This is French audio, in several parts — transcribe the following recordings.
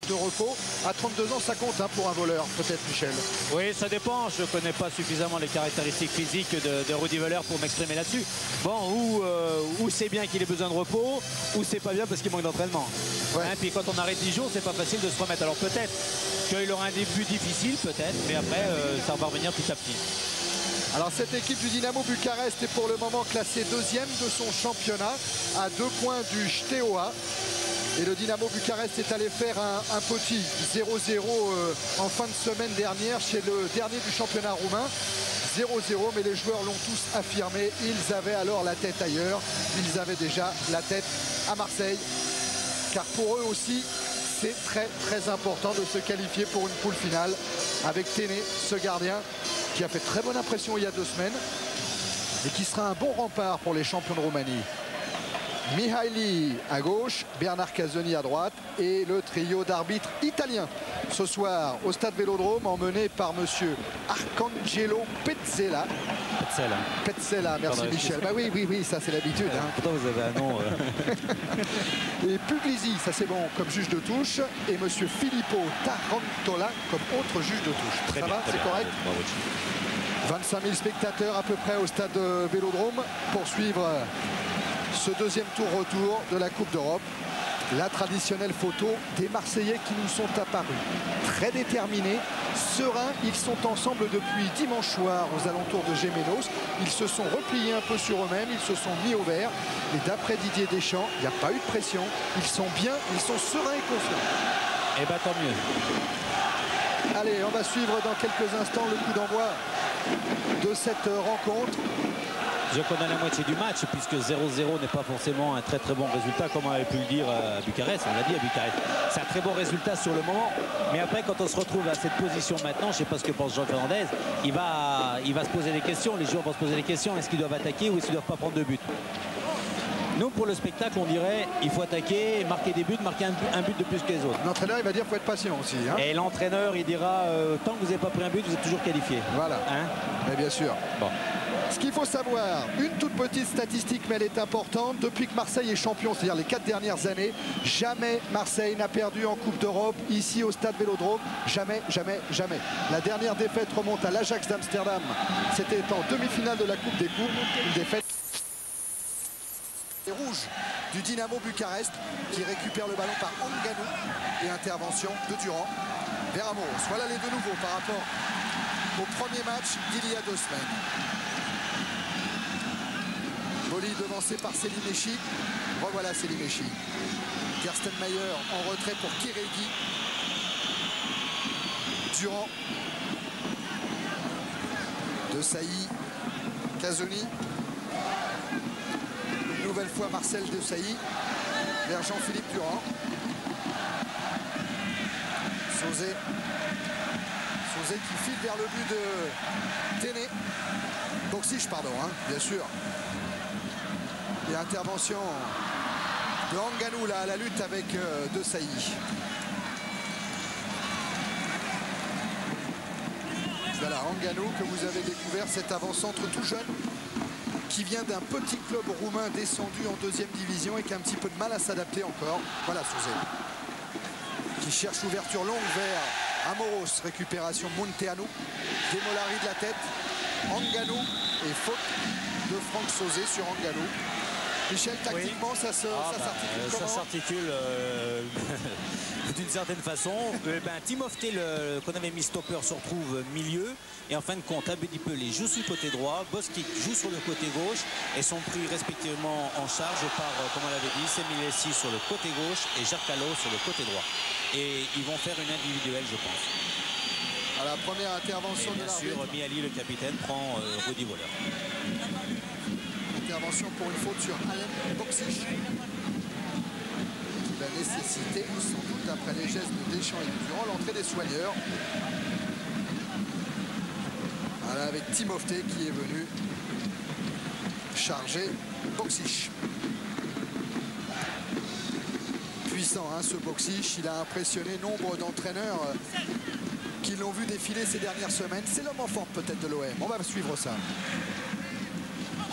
de repos. À 32 ans, ça compte hein, pour un voleur, peut-être, Michel. Oui, ça dépend. Je ne connais pas suffisamment les caractéristiques physiques de Rudy Voller pour m'exprimer là-dessus. Bon, ou c'est bien qu'il ait besoin de repos, ou c'est pas bien parce qu'il manque d'entraînement. Ouais. Hein, puis quand on arrête 10 jours, c'est pas facile de se remettre. Alors peut-être qu'il aura un début difficile, peut-être, mais après, ça va revenir petit à petit. Alors cette équipe du Dynamo Bucarest est pour le moment classée deuxième de son championnat à 2 points du Steaua. Et le Dynamo Bucarest est allé faire un petit 0-0 en fin de semaine dernière chez le dernier du championnat roumain. 0-0, mais les joueurs l'ont tous affirmé. Ils avaient alors la tête ailleurs. Ils avaient déjà la tête à Marseille. Car pour eux aussi, c'est très très important de se qualifier pour une poule finale avec Téné, ce gardien qui a fait très bonne impression il y a 2 semaines et qui sera un bon rempart pour les champions de Roumanie. Mihaili à gauche, Bernard Casoni à droite et le trio d'arbitres italiens ce soir au stade Vélodrome emmené par monsieur Arcangelo Pezzella. Pezzella, merci Michel. Bah oui, ça c'est l'habitude. Hein. Pourtant vous avez un nom. Et Puglisi, ça c'est bon, comme juge de touche. Et monsieur Filippo Tarantola comme autre juge de touche. Très ça bien, va, c'est correct. 25 000 spectateurs à peu près au stade Vélodrome pour suivre ce deuxième tour retour de la Coupe d'Europe. La traditionnelle photo des Marseillais qui nous sont apparus très déterminés, sereins. Ils sont ensemble depuis dimanche soir aux alentours de Gémenos. Ils se sont repliés un peu sur eux-mêmes, ils se sont mis au vert. Et d'après Didier Deschamps, il n'y a pas eu de pression. Ils sont bien, ils sont sereins et confiants. Et bah tant mieux. Allez, on va suivre dans quelques instants le coup d'envoi de cette rencontre. Je connais la moitié du match puisque 0-0 n'est pas forcément un très très bon résultat comme on avait pu le dire à Bucarest. On l'a dit à Bucarest. C'est un très bon résultat sur le moment. Mais après quand on se retrouve à cette position maintenant, je ne sais pas ce que pense Jean Fernandez, il va se poser des questions. Les joueurs vont se poser des questions. Est-ce qu'ils doivent attaquer ou est-ce qu'ils ne doivent pas prendre de but? Nous, pour le spectacle, on dirait il faut attaquer, marquer des buts, marquer un but de plus que les autres. L'entraîneur, il va dire qu'il faut être patient aussi. Hein. Et l'entraîneur, il dira tant que vous n'avez pas pris un but, vous êtes toujours qualifié. Voilà. Hein? Mais bien sûr. Bon. Ce qu'il faut savoir, une toute petite statistique, mais elle est importante. Depuis que Marseille est champion, c'est-à-dire les 4 dernières années, jamais Marseille n'a perdu en Coupe d'Europe ici au stade Vélodrome. Jamais, jamais, jamais. La dernière défaite remonte à l'Ajax d'Amsterdam. C'était en demi-finale de la Coupe des Coupes. Une défaite rouge du Dynamo Bucarest qui récupère le ballon par Anganou et intervention de Durand vers Amoros. Voilà les deux nouveaux par rapport au premier match d'il y a 2 semaines. Boli devancé par Selimechi. Revoilà Selimechi. Gerstenmayer en retrait pour Kiregi. Durand. De Sailly. Casoni. Une nouvelle fois Marcel De Sailly. Vers Jean-Philippe Durand. Sauzet. Sauzet qui file vers le but de Téné. Boxiche, pardon, hein, bien sûr. Et intervention de Anganou là à la lutte avec De Sailly. Voilà Anganou que vous avez découvert, cet avant-centre tout jeune qui vient d'un petit club roumain descendu en 2e division et qui a un petit peu de mal à s'adapter encore. Voilà Sauzet qui cherche ouverture longue vers Amoros, récupération Munteanu, Demolari de la tête, Anganou et faute de Franck Sauzet sur Anganou. Michel, tactiquement, oui. Ça s'articule comment? Ça s'articule d'une certaine façon. Timofté, qu'on avait mis stopper, se retrouve milieu. Et en fin de compte, Abedi Pelé joue sur le côté droit, Bostic joue sur le côté gauche et sont pris respectivement en charge par, comme on l'avait dit, Semilesi sur le côté gauche et Jarcalo sur le côté droit. Et ils vont faire une individuelle, je pense. À la première intervention de l'arbitre. Bien sûr, Mihaly, le capitaine, prend Rudy Voller. Intervention pour une faute sur Alain Boxiche. Qui va nécessiter, sans doute après les gestes de Deschamps et de Durand, l'entrée des soigneurs. Voilà, avec Timofté qui est venu charger Boxiche. Puissant hein, ce Boxiche, il a impressionné nombre d'entraîneurs qui l'ont vu défiler ces dernières semaines. C'est l'homme en forme peut-être de l'OM. On va suivre ça.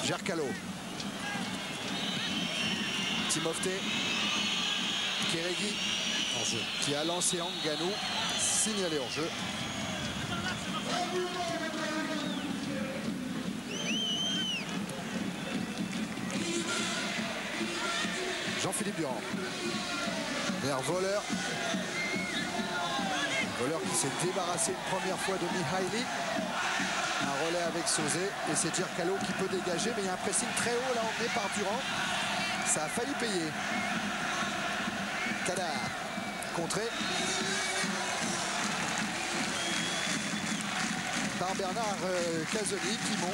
Jarcalo. Timofté. Kiregi. hors-jeu. Qui a lancé Ngannou, signalé hors-jeu. Jean-Philippe Durand vers Voller. Voller qui s'est débarrassé une première fois de Mihaly. Un relais avec Sauzé et c'est Giancarlo qui peut dégager, mais il y a un pressing très haut là emmené par Durand. Ça a failli payer. Kadar contré par Bernard Casoni qui monte.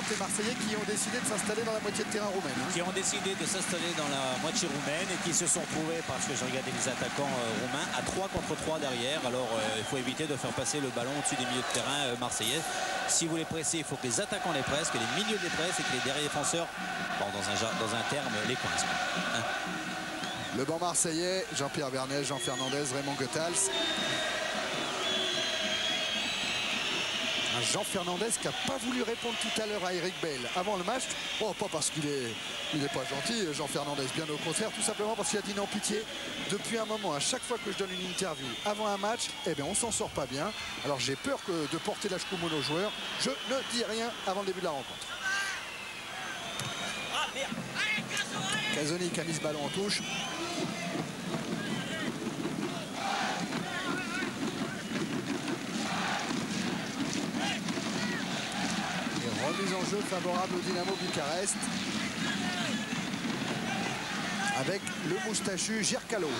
Les Marseillais qui ont décidé de s'installer dans la moitié de terrain roumaine. Qui ont décidé de s'installer dans la moitié roumaine et qui se sont trouvés, parce que je regardais les attaquants roumains, à 3 contre 3 derrière. Alors il faut éviter de faire passer le ballon au-dessus des milieux de terrain marseillais. Si vous les pressez, il faut que les attaquants les pressent, que les milieux les pressent et que les derrière défenseurs, bon, dans un terme, les coincent. Hein. Le banc marseillais, Jean-Pierre Vernet, Jean Fernandez, Raymond Goethals. Un Jean Fernandez qui n'a pas voulu répondre tout à l'heure à Eric Bail avant le match. Oh, pas parce qu'il est pas gentil, Jean Fernandez, bien au contraire, tout simplement parce qu'il a dit non pitié. Depuis un moment, à chaque fois que je donne une interview avant un match, eh bien, on s'en sort pas bien. Alors j'ai peur de porter la choumoune aux joueurs. Je ne dis rien avant le début de la rencontre. Casoni qui a mis ce ballon en touche. Remise en jeu favorable au Dynamo Bucarest avec le moustachu Giancarlo.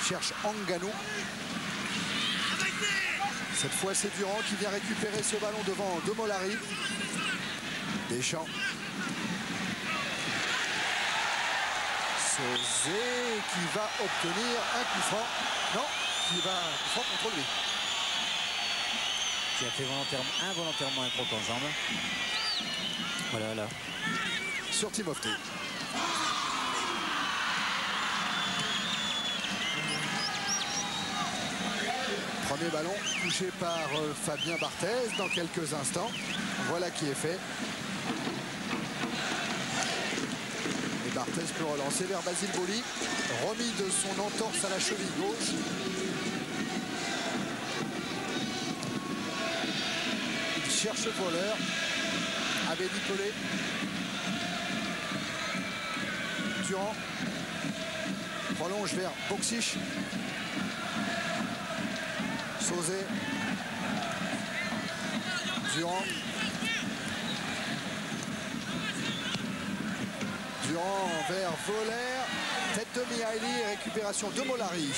Cherche Ngannou. Cette fois c'est Durand qui vient récupérer ce ballon devant De Molari. Deschamps. Sauzé qui va obtenir un coup franc. Non, qui va un coup franc contre lui. Qui a fait involontairement un croc en jambe. Voilà, là. Sur Timofte. Premier ballon touché par Fabien Barthez dans quelques instants. Voilà qui est fait. Et Barthez peut relancer vers Basile Boli. Remis de son entorse à la cheville gauche. Cherche Voller. Abedi Pelé. Durand. Prolonge vers Boksic. Sauzé. Durand. Durand vers Voller. Tête de Mihaly. Récupération de Molari.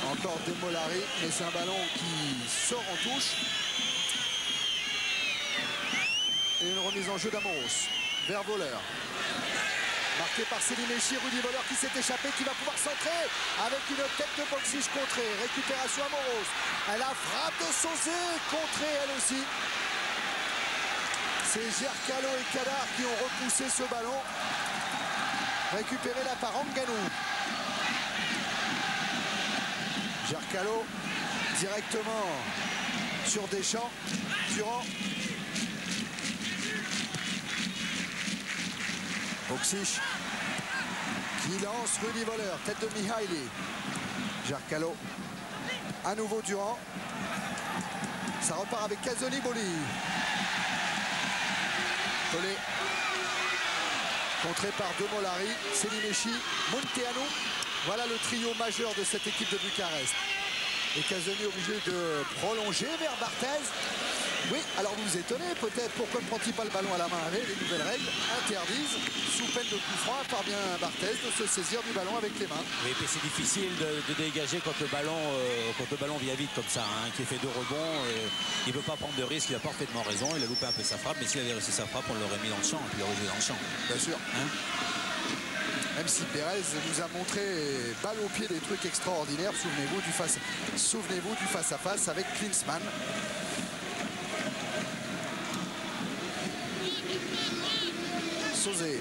Encore De Molari, mais c'est un ballon qui sort en touche. Et une remise en jeu d'Amoros vers Voller. Marqué par Selim Echi, Rudy Voller qui s'est échappé, qui va pouvoir centrer avec une tête de Boksic contrée. Récupération Amoros. Elle a frappe de Sauzé, contrée elle aussi. C'est Giancarlo et Kadar qui ont repoussé ce ballon. Récupéré là par Ngannou. Giancarlo directement sur Deschamps. Durand. Boksic qui lance Rudy Voller. Tête de Mihaly. Giancarlo. À nouveau Durand. Ça repart avec Casoni Boli. Pelé. Contré par De Molari. Selim Echi. Munteanu. Voilà le trio majeur de cette équipe de Bucarest. Et Casoni obligé de prolonger vers Barthez. Oui, alors vous vous étonnez peut-être pourquoi ne prend-il pas le ballon à la main avec les nouvelles règles interdisent, sous peine de coup franc, à part bien Barthez de se saisir du ballon avec les mains. Oui, et c'est difficile de dégager quand le ballon vient vite comme ça, hein, qui fait 2 rebonds. Il ne veut pas prendre de risque, il a parfaitement raison, il a loupé un peu sa frappe, mais s'il avait réussi sa frappe, on l'aurait mis dans le champ, et puis il aurait joué dans le champ. Bien sûr. Hein, même si Pérez nous a montré balle au pied des trucs extraordinaires, souvenez-vous du face-à-face avec Klinsmann. Sauzé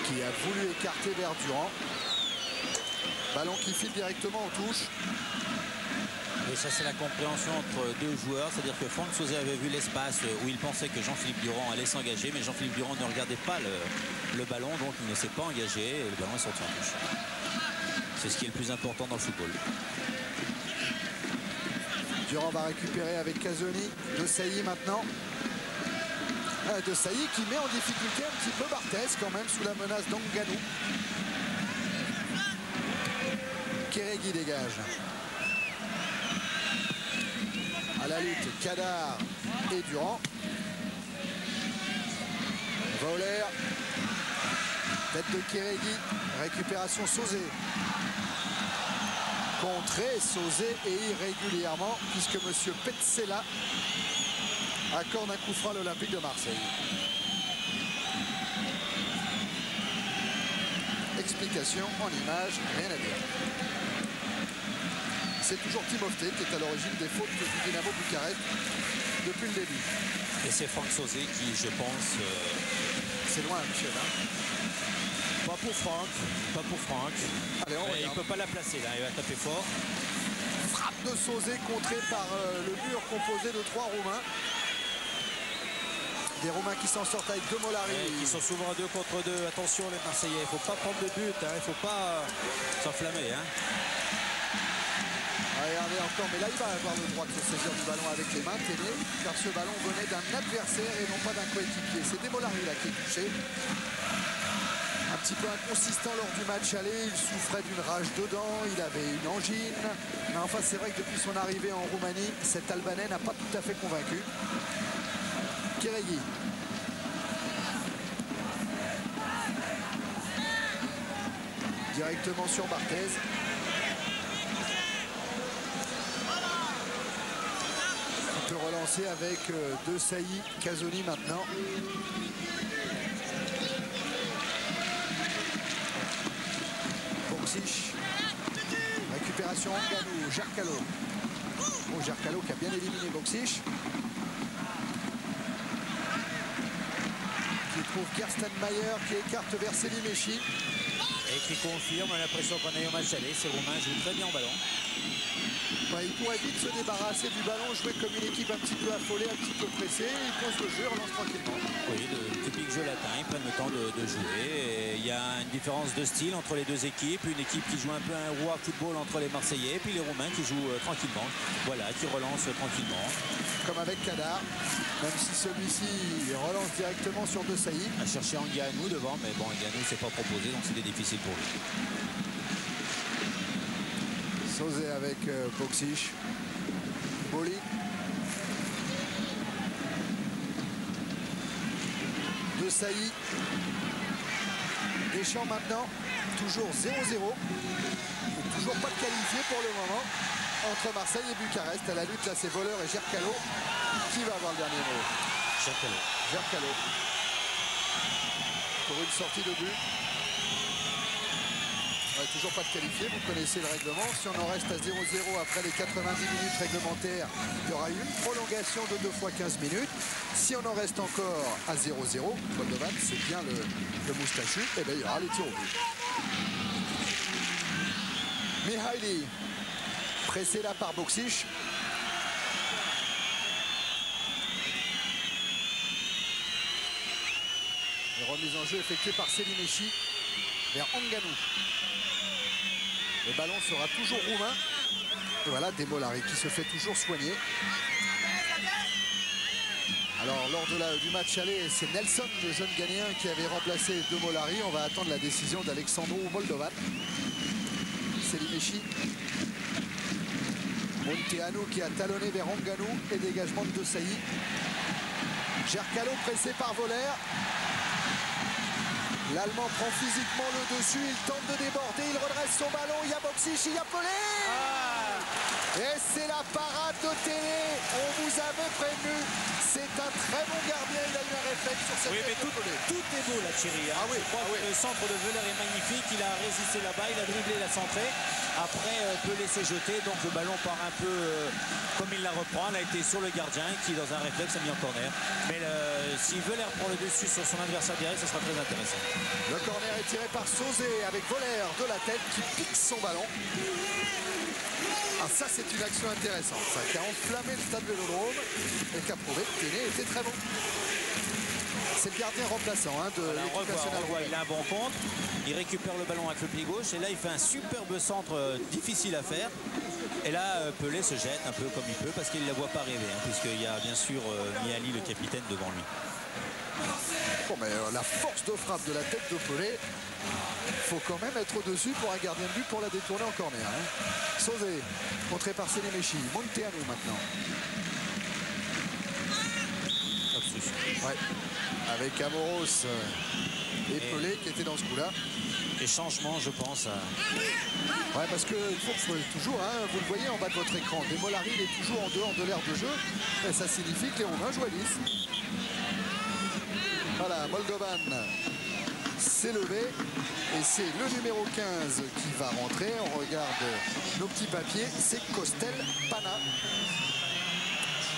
qui a voulu écarter vers Durand. Ballon qui file directement en touche. Et ça, c'est la compréhension entre deux joueurs. C'est-à-dire que Franck Sauzet avait vu l'espace où il pensait que Jean-Philippe Durand allait s'engager, mais Jean-Philippe Durand ne regardait pas le ballon, donc il ne s'est pas engagé et le ballon est sorti en touche. C'est ce qui est le plus important dans le football. Durand va récupérer avec Casoni. De Sailly maintenant. De Sailly qui met en difficulté un petit peu Barthez quand même sous la menace d'Anganou. Kéréguy dégage. À la lutte, Kadar et Durand. Voler. Tête de Kéréguy. Récupération Sauzet. Contré Sauzet et irrégulièrement puisque M. Petzela accorde un coup franc à l'Olympique de Marseille. Explication en image, rien à dire. C'est toujours Timofte qui est à l'origine des fautes du Dynamo Bucarest depuis le début. Et c'est Franck Sauzet qui, je pense... C'est loin, Michel. Pas pour Franck. Pas pour Franck. Allez, on regarde. Il ne peut pas la placer là, il va taper fort. Frappe de Sauzet contrée par le mur composé de 3 Roumains. Des Roumains qui s'en sortent avec Demolari. Qui sont souvent 2 contre 2. Attention les Marseillais, il ne faut pas prendre de but, il ne faut pas s'enflammer. Regardez encore, mais là il va avoir le droit de se saisir du ballon avec les mains, Téné, car ce ballon venait d'un adversaire et non pas d'un coéquipier. C'est Demolari là qui est touché. Un petit peu inconsistant lors du match aller, il souffrait d'une rage dedans, il avait une angine. Mais enfin c'est vrai que depuis son arrivée en Roumanie, cet Albanais n'a pas tout à fait convaincu. Kéréguy. Directement sur Barthez. On peut relancer avec De Sailly, Casoni maintenant. Boxic. Récupération Anganou, Jarcalo. Bon, Jarcalo qui a bien éliminé Boxic. Qui trouve Gerstenmaier qui écarte vers Selimeschi. Et qui confirme l'impression qu'on a eu au match aller. Ces Roumains jouent très bien au ballon. Ouais, il pourrait vite se débarrasser du ballon, jouer comme une équipe un petit peu affolée, un petit peu pressée. Il pose le jeu, relance tranquillement. Oui, le typique jeu latin, ils prennent le temps de jouer. Et il y a une différence de style entre les deux équipes. Une équipe qui joue un peu un roi football entre les Marseillais, et puis les Roumains qui jouent tranquillement. Voilà, qui relancent tranquillement. Comme avec Kadar, même si celui-ci relance directement sur De Sailly. À chercher Anganou devant, mais bon, Anganou ne s'est pas proposé, donc c'était difficile pour lui. Sauzet avec Boxic. Boli. De Sailly. Deschamps maintenant. Toujours 0-0. Toujours pas de qualifié pour le moment. Entre Marseille et Bucarest. À la lutte, là, c'est Voleur et Jarcalo. Qui va avoir le dernier mot? Jarcalo. Jarcalo. Pour une sortie de but. Ouais, toujours pas de qualifié, vous connaissez le règlement. Si on en reste à 0-0 après les 90 minutes réglementaires, il y aura une prolongation de 2 fois 15 minutes. Si on en reste encore à 0-0, Moldovan, c'est bien le moustachu, et bien il y aura les tirs au but. Mihaili, pressé là par Boxic. Et remise en jeu effectuée par Selimeschi vers Anganou. Le ballon sera toujours roumain. Et voilà Demolari qui se fait toujours soigner. Alors lors du match aller, c'est Nelson, le jeune Ghanéen, qui avait remplacé Demolari. On va attendre la décision d'Alexandru Moldovan. Selimeschi. Munteanu qui a talonné vers Anganou et dégagement de Sailly. Jarcalo pressé par Voler. L'Allemand prend physiquement le dessus, il tente de déborder, il redresse son ballon, il y a Boxic, il y a Pelé. Et c'est la parade de Télé, on vous avait prévenu, c'est un Très bon gardien, il a eu un réflexe sur cette tête de Pelé. Tout est beau là, Thierry. Hein. Ah oui, Le centre de Wöhler est magnifique. Il a résisté là-bas, il a dribblé, il a centré. Après, Pelé s'est jeté, donc le ballon part un peu comme il la reprend. Elle a été sur le gardien qui, dans un réflexe, a mis en corner. Mais si Wöhler prend le dessus sur son adversaire direct, ce sera très intéressant. Le corner est tiré par Sauzé avec Voller de la tête qui pique son ballon. Ah, ça, c'est une action intéressante, ça, qui a enflammé le stade Vélodrome et qui a prouvé que Téné était très bon. C'est le gardien remplaçant de l'équipe nationale. Il a un bon contre, il récupère le ballon avec le pied gauche et là il fait un superbe centre difficile à faire. Et là Pelé se jette un peu comme il peut parce qu'il ne la voit pas rêver, hein, puisqu'il y a bien sûr Miali, le capitaine, devant lui. Bon, mais la force de frappe de la tête de Pelé, il faut quand même être au-dessus pour un gardien de but pour la détourner en corner. Hein. Sauzé, contré par Sénéméchi. Monteanu maintenant. Ouais. Avec Amoros et Pelé qui étaient dans ce coup-là. Et changement, je pense. Ouais, parce qu'il faut toujours, hein, vous le voyez en bas de votre écran, Demolari il est toujours en dehors de l'aire de jeu. Et ça signifie que les Roumains jouent à 10. Voilà, Moldovan s'est levé et c'est le numéro 15 qui va rentrer. On regarde nos petits papiers, c'est Kostel Pana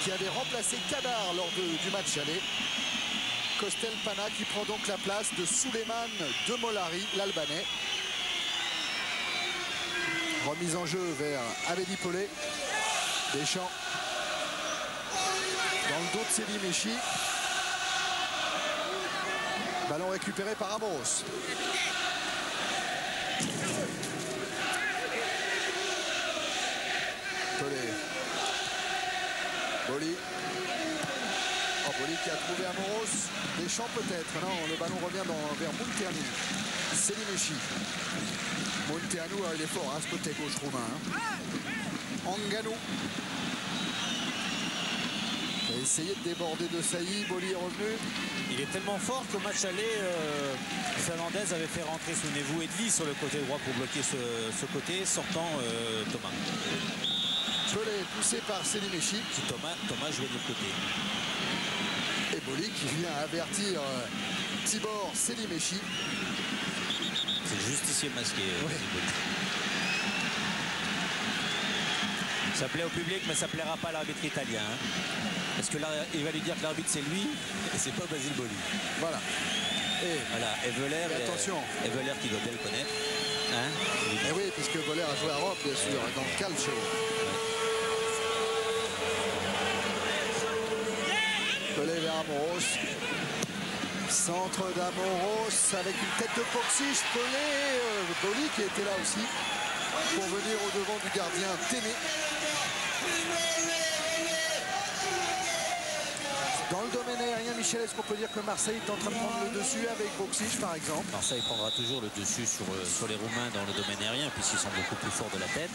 qui avait remplacé Kadar lors du match aller. Kostel Pana qui prend donc la place de Souleymane Demolari, l'Albanais. Remise en jeu vers Abedi Pelé. Deschamps dans le dos de Séliméchi. Ballon récupéré par Amoros. Pelé. Boli. Oh, Boli qui a trouvé Amoros. Deschamps peut-être. Non, le ballon revient vers Monteanu. Séliméchi. Monteanu, il est fort, hein, ce côté gauche roumain. Hein. Ngannou. Il a essayé de déborder de Sailly. Boli est revenu. Il est tellement fort qu'au match aller, Fernandez avait fait rentrer, souvenez-vous, Edli sur le côté droit pour bloquer ce côté, sortant Thomas. Pelé poussé par Séliméchi. Thomas jouait de l'autre côté. Et Boli qui vient avertir Tibor Séliméchi. C'est le justicier masqué. Oui. Ça plaît au public, mais ça ne plaira pas à l'arbitre italien. Hein. Parce que là, il va lui dire que l'arbitre c'est lui et c'est pas Basile Boli. Voilà. Et Wöhler, attention. Et Wöhler qui doit bien le connaître. Hein, et oui, puisque Wöhler a joué à Rome, bien sûr, dans le calcio. Pelé vers Amoros. Centre d'Amoros avec une tête de Poxiche. Pelé, Boli qui était là aussi pour venir au devant du gardien Téné. Dans le domaine aérien, Michel, est-ce qu'on peut dire que Marseille est en train de prendre le dessus avec Boxic, par exemple? Marseille prendra toujours le dessus sur les Roumains dans le domaine aérien, puisqu'ils sont beaucoup plus forts de la tête.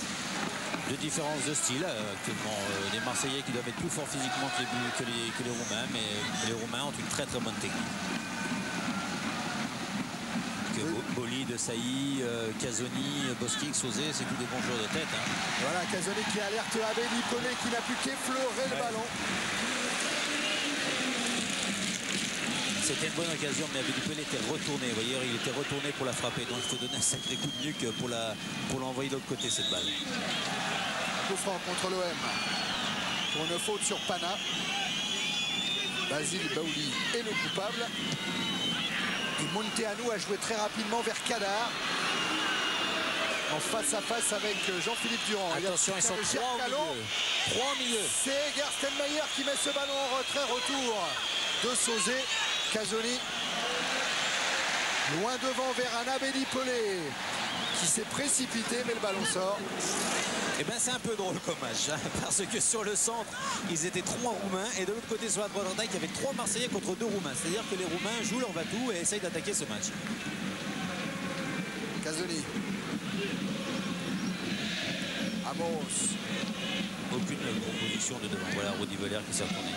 De différence de style, actuellement, les Marseillais qui doivent être plus forts physiquement que les Roumains, mais les Roumains ont une très très bonne technique. Boli, De Sailly, Casoni, Bostic, Sauzé, c'est tous des bons joueurs de tête. Hein. Voilà, Casoni qui alerte Abedi Pelé qui n'a plus qu'effleurer le ballon. C'était une bonne occasion, mais Abedi Pelé était retourné. Vous voyez, il était retourné pour la frapper. Donc il faut donner un sacré coup de nuque pour l'envoyer de l'autre côté, cette balle. Coup franc contre l'OM. Pour une faute sur Pana. Basile Baouli est le coupable. Et Monteanu a joué très rapidement vers Kadar. En face à face avec Jean-Philippe Durand. Attention, ils sont trois au milieu. C'est Gerstenmayer qui met ce ballon en retrait. Retour de Sauzé. Casoni. Loin devant vers un Abedi Pelé qui s'est précipité, mais le ballon sort. Eh bien, c'est un peu drôle comme match, hein, parce que sur le centre, ils étaient 3 Roumains, et de l'autre côté, sur la droite attaque, il y avait 3 Marseillais contre 2 Roumains. C'est-à-dire que les Roumains jouent leur va-tout et essayent d'attaquer ce match. Casoni. Amoros. Aucune proposition de devant. Voilà, Rudi Wöhler qui s'est retourné.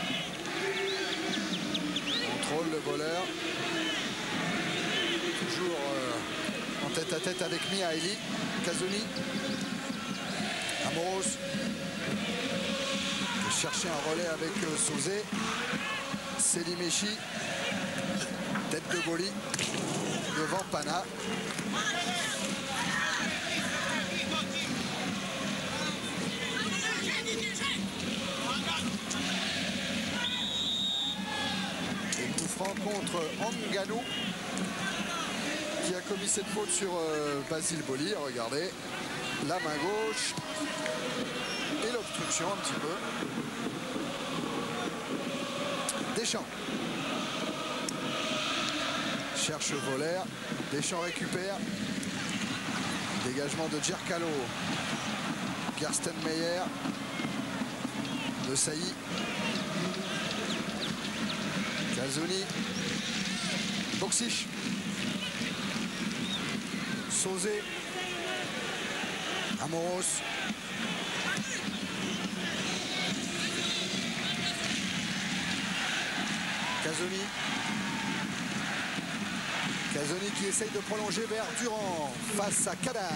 Contrôle le voleur. Toujours en tête à tête avec Mihaili. Casoni. Amoros. Chercher un relais avec Sauzé. Selimechi, tête de Boli, devant Pana. Et coup franc contre Ngannou, qui a commis cette faute sur Basile Boli. Regardez, la main gauche et l'obstruction un petit peu. Deschamps cherche Voller, Deschamps récupère, dégagement de Djerkalo, Gerstenmeyer, de Sailly, Calzoni, Boksic, Sauzé, Amoros, Casoni qui essaye de prolonger vers Durand face à Kadar.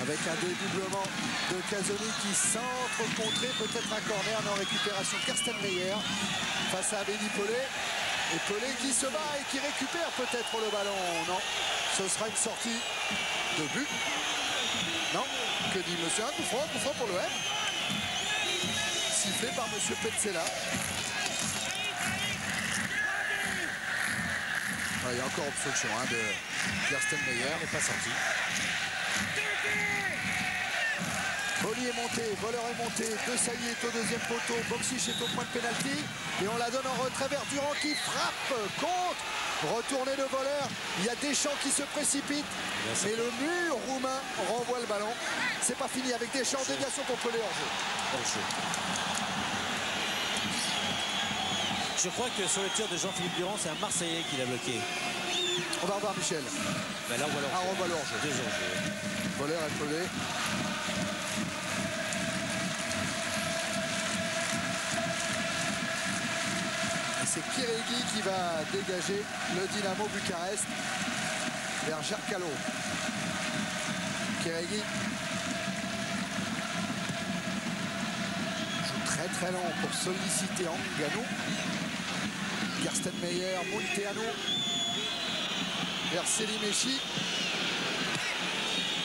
Avec un dédoublement de Casoni qui centre contré, peut-être un corner, mais en récupération Gerstenmeyer face à Abedi Pelé. Et Pelé qui se bat et qui récupère peut-être le ballon. Non, ce sera une sortie de but. Non, que dit monsieur? Un coup franc pour le M. Sifflé par monsieur Petzela. Il y a encore obstruction de Gerstenmeyer. Il n'est pas sorti. Boli est monté, Voller est monté, De Sailly est au deuxième poteau, Boksic est au point de pénalty et on la donne en retrait vers Durand qui frappe contre. Retourné de Voller, il y a Deschamps qui se précipite, mais le mur roumain renvoie le ballon. C'est pas fini avec Deschamps, déviation pour Pelé hors jeu. Je crois que sur le tir de Jean-Philippe Durand, c'est un Marseillais qui l'a bloqué. On va revoir Michel. Ben là, on voit le hors-jeu. Deux hors-jeu. Voller et Pelé. Et c'est Kiregi qui va dégager le Dynamo Bucarest vers Djerkalo. Kiregi joue très long pour solliciter Ngannou. Gerstenmeyer, Munteanu vers Selimechi,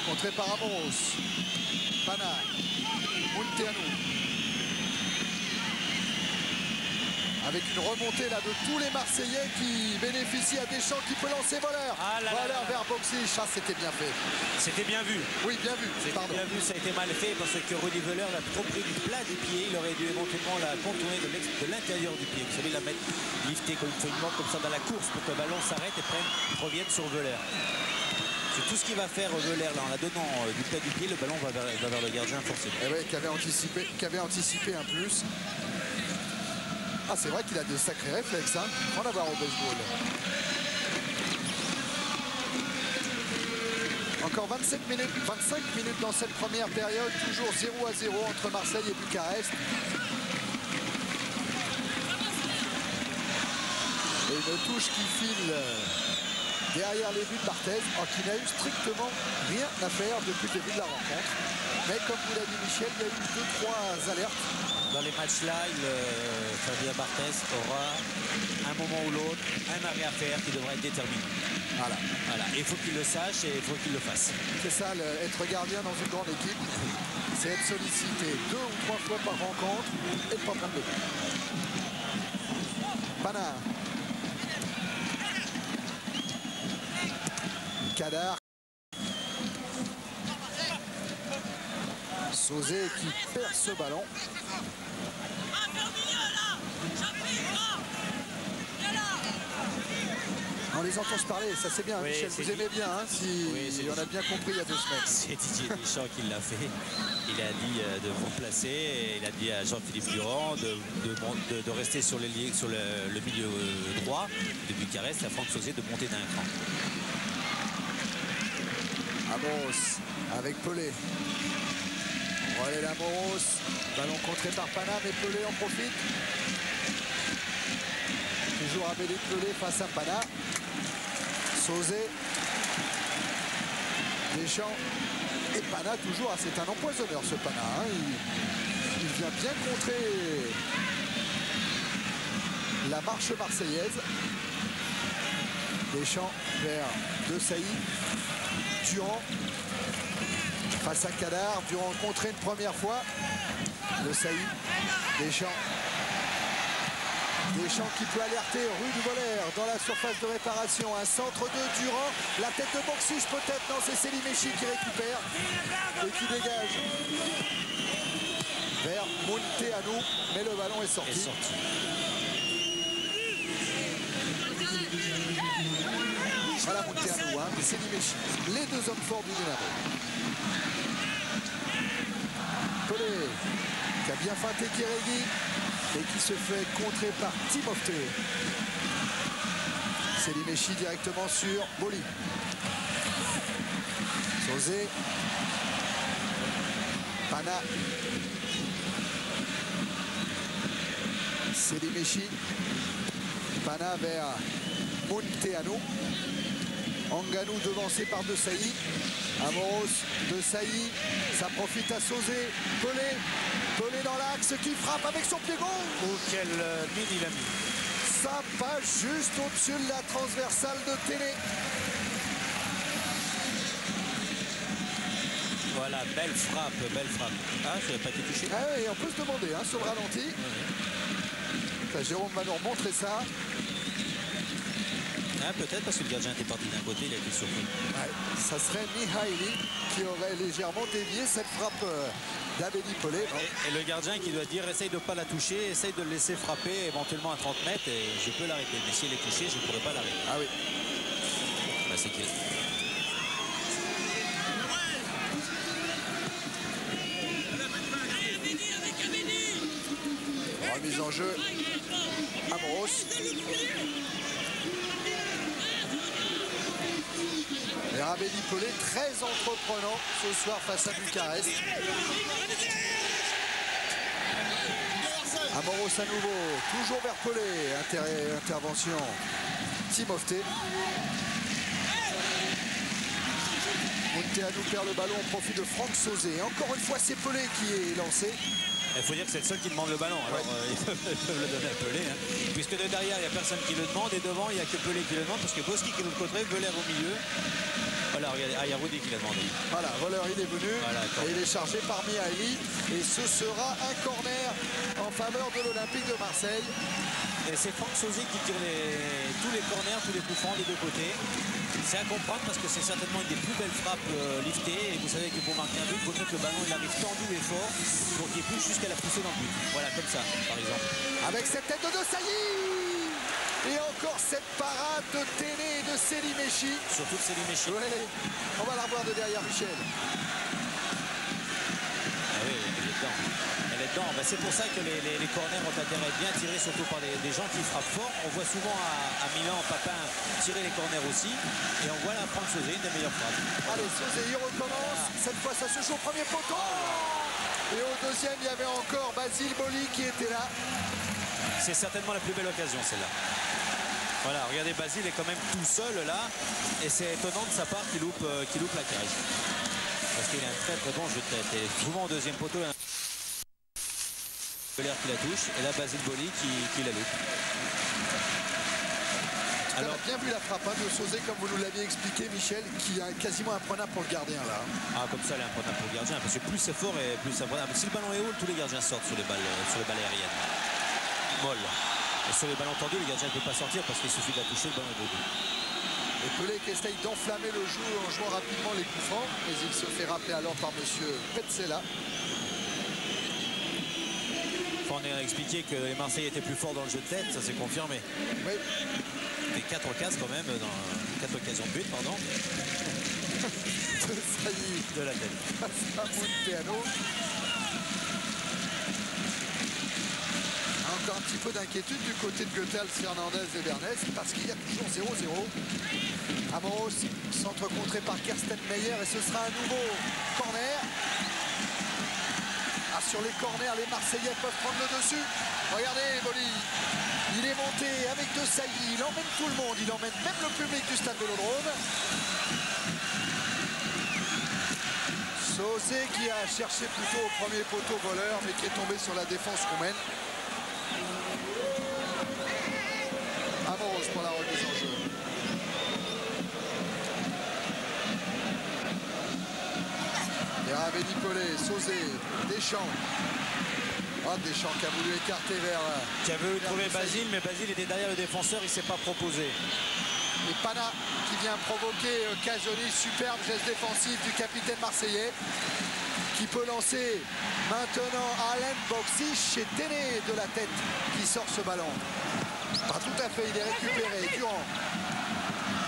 contré par Amoros, Pana, Munteanu, avec une remontée là de tous les Marseillais qui bénéficient à Deschamps qui peut lancer Voller. Voller vers Boksic, c'était bien fait. C'était bien vu. Oui, bien vu. C'était bien vu, ça a été mal fait parce que Rudy Voller l'a trop pris du plat des pieds. Il aurait dû éventuellement la contourner de l'intérieur du pied. Vous savez, la mettre liftée comme ça dans la course pour que le ballon s'arrête et revienne sur Voller. C'est tout ce qu'il va faire Voller là en la donnant du plat du pied. Le ballon va vers le gardien forcément. Et oui, qui avait anticipé un plus. Ah, c'est vrai qu'il a de sacrés réflexes, hein. On va voir au baseball. Encore 25 minutes dans cette première période, toujours 0-0 entre Marseille et Bucarest. Et une touche qui file derrière les buts de Barthez, qui n'a eu strictement rien à faire depuis le début de la rencontre. Mais comme vous l'a dit Michel, il y a eu 2-3 alertes. Dans les matchs-là, Fabien Barthez aura un moment ou l'autre un arrêt à faire qui devra être déterminé. Voilà. Et il faut qu'il le sache et il faut qu'il le fasse. C'est ça, être gardien dans une grande équipe, c'est être sollicité 2 ou 3 fois par rencontre et pas prendre le but. Pana. Kadar. Sauzé qui perd ce ballon. On les entend se parler, ça c'est bien, oui, Michel, vous aimez bien, hein, on a bien compris il y a 2 semaines. C'est Didier Deschamps qui l'a fait. Il a dit de vous placer, et il a dit à Jean-Philippe Durand de rester sur le milieu droit de Bucarest, à Franck Sauzé de monter d'un cran. Amoros avec Pelé. Relais d'Amoros, ballon contré par Pana, mais Pelé en profite. Toujours Abedi Pelé face à Pana. Sauzé. Deschamps et Pana toujours. C'est un empoisonneur ce Pana. Hein. Il vient bien contrer la marche marseillaise. Deschamps vers De Sailly. Durand face à Cadar. Durand contré une première fois. De Sailly. Deschamps. Deschamps qui peut alerter Rudy Voller dans la surface de réparation. Un centre de Durand. La tête de Boxiche peut-être. Non, c'est Selimechi qui récupère et qui dégage vers Munteanu. Mais le ballon est sorti. Voilà Munteanu, hein, Selimechi. Les deux hommes forts du Dynamo. Pelé qui a bien feinté Kérégi et qui se fait contrer par Timofte. Selimechi directement sur Boli. Sosé. Pana. Selimechi. Pana vers Munteanu. Anganou devancé par De Sailly. Amoros, De Sailly, ça profite à Sosé. Pelé, Pelé dans l'axe qui frappe avec son pied gauche. Oh, quelle mine il a mis. Ça passe juste au-dessus de la transversale de Téné. Voilà, belle frappe, belle frappe. Ah, ça n'a pas été touché. Ah oui, on peut se demander, hein, sur le ralenti. Jérôme va nous remontrer ça. Ah, peut-être parce que le gardien était parti d'un côté, il a été surpris. Ouais, ça serait Mihaili qui aurait légèrement dévié cette frappe d'Abedi Pelé. Et le gardien qui doit dire essaye de ne pas la toucher, essaye de le laisser frapper éventuellement à 30 mètres et je peux l'arrêter. Mais si elle est touchée, je ne pourrais pas l'arrêter. Ah oui. Bah, c'est qu'il... Remise en jeu. Amoros. Et Rabelli Pelé très entreprenant ce soir face à Bucarest. Amoros à nouveau, toujours vers Pelé. Intervention Timofte. Munteanu perd le ballon au profit de Franck Sosé. Encore une fois, c'est Pelé qui est lancé. Il faut dire que c'est le seul qui demande le ballon. Alors ils peuvent le donner à Pelé. Hein. Puisque de derrière, il n'y a personne qui le demande. Et devant, il n'y a que Pelé qui le demande. Parce que Boski qui est de l'autre côté, Voller au milieu. Voilà, regardez, il y a Rudy qui l'a demandé. Voilà, Voller, il est venu. Voilà, et il est chargé par Mihaili. Et ce sera un corner en faveur de l'Olympique de Marseille. Et c'est Franck Sosé qui tire tous les corners, tous les coups francs des deux côtés. C'est à comprendre parce que c'est certainement une des plus belles frappes liftées. Et vous savez que pour marquer un but, il faut que le ballon il arrive tendu et fort pour qu'il pousse jusqu'à la poussée dans le but. Voilà, comme ça, par exemple. Avec cette tête de Sailly. Et encore cette parade de Téné et de Selimechi. Surtout de Selimechi. Ouais. On va la revoir de derrière, Michel. Ah oui, elle est dedans. Elle est dedans. Ben, c'est pour ça que les corners ont intérêt à bien tirer, surtout par des gens qui frappent fort. On voit souvent à Milan, Papin tirer les corners aussi. Et on voit là Franck Sosé, une des meilleures frappes. Allez, Sosé, il recommence. Voilà. Cette fois, ça se joue au premier poteau. Et au deuxième, il y avait encore Basile Boli qui était là. C'est certainement la plus belle occasion, celle-là. Voilà, regardez, Basile est quand même tout seul là. Et c'est étonnant de sa part qu'il loupe la cage. Parce qu'il a un très très bon jeu de tête. Et souvent au deuxième poteau, il y a Voller qui la touche. Et là, Basile Boli qui la loupe. Alors, on a bien vu la frappe de Sosé, comme vous nous l'aviez expliqué, Michel, qui est quasiment imprenable pour le gardien là. Ah, comme ça, elle est imprenable pour le gardien. Parce que plus c'est fort et plus c'est imprenable. Si le ballon est haut, tous les gardiens sortent sur les balles aériennes. Molle. Et sur les ballons tendus, le gardien ne peut pas sortir parce qu'il suffit de la toucher, le ballon est debout. Et Pelé qui essaye d'enflammer le jeu en jouant rapidement les coups francs, mais il se fait rappeler alors par monsieur Petzela. On a expliqué que les Marseillais étaient plus forts dans le jeu de tête, ça s'est confirmé. Oui. Et 4 cases quand même, dans 4 occasions de but, pardon. Ça y est. De la tête. Face à Munteanu. Encore un petit peu d'inquiétude du côté de Goethals, Fernandez et Bernès parce qu'il y a toujours 0-0. Amoros, centre contré par Kersten Meyer et ce sera un nouveau corner. Ah, sur les corners, les Marseillais peuvent prendre le dessus. Regardez, Boli, il est monté avec De Sailly, il emmène tout le monde, il emmène même le public du stade Vélodrome. Sosé qui a cherché plutôt au premier poteau Voller mais qui est tombé sur la défense roumaine. Abedi Pelé, Sauzé, Deschamps. Oh, Deschamps qui a voulu écarter vers... Qui a voulu trouver Basile, mais Basile était derrière le défenseur, il ne s'est pas proposé. Et Pana qui vient provoquer Casoni, superbe geste défensif du capitaine marseillais qui peut lancer maintenant Alen Boksic et Téné de la tête qui sort ce ballon. Pas tout à fait, il est récupéré. Durand,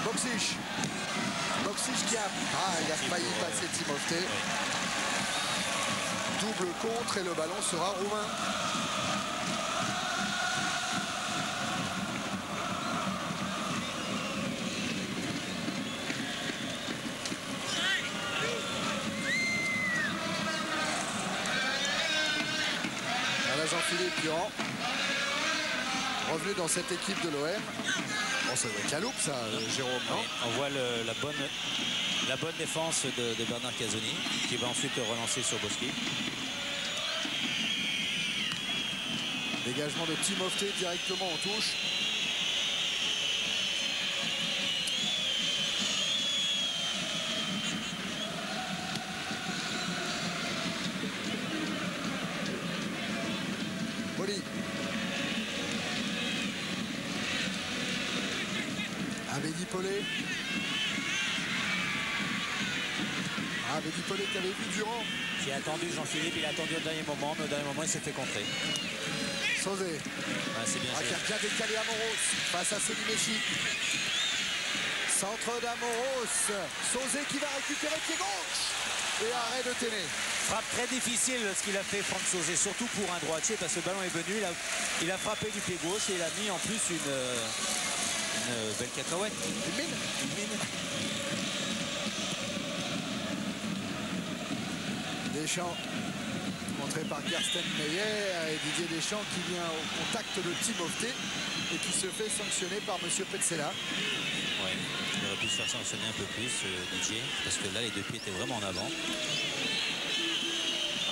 Boksic. Boksic qui a... il a failli passer Timofte. Double contre et le ballon sera roumain. Jean-Philippe Durand, revenu dans cette équipe de l'OM. Bon, ça doit être la loupe, ça, Jérôme, non? On voit la bonne défense de Bernard Casoni, qui va ensuite relancer sur Boski. Dégagement de Timofte directement en touche. Abedi Pelé. Abedi Pelé qui avait vu Durand. Qui a attendu Jean-Philippe, il a attendu au dernier moment, mais au dernier moment il s'est fait contrer. Sauzé. C'est bien qui a bien décalé Amoros face à Selimeschi. Centre d'Amoros. Sauzé qui va récupérer pied gauche. Et arrêt de Téné. Frappe très difficile ce qu'il a fait Franck Sauzé, surtout pour un droitier, parce que le ballon est venu, il a frappé du pied gauche et il a mis en plus une belle cacahuète. Une mine. Deschamps, montré par Karsten Meyer et Didier Deschamps qui vient au contact de Timofte et qui se fait sanctionner par M. Petzela. Ouais, il aurait pu se faire sanctionner un peu plus, Didier, parce que là les deux pieds étaient vraiment en avant.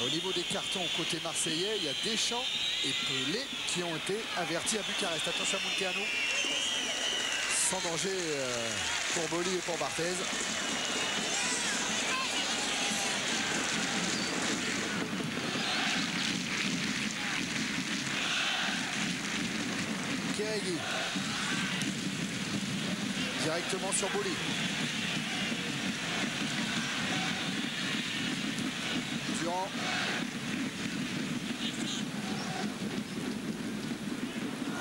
Au niveau des cartons côté marseillais, il y a Deschamps et Pelé qui ont été avertis à Bucarest. Attention à Munteanu. Sans danger pour Boli et pour Barthez. Kéregui. Directement sur Boli. Durand.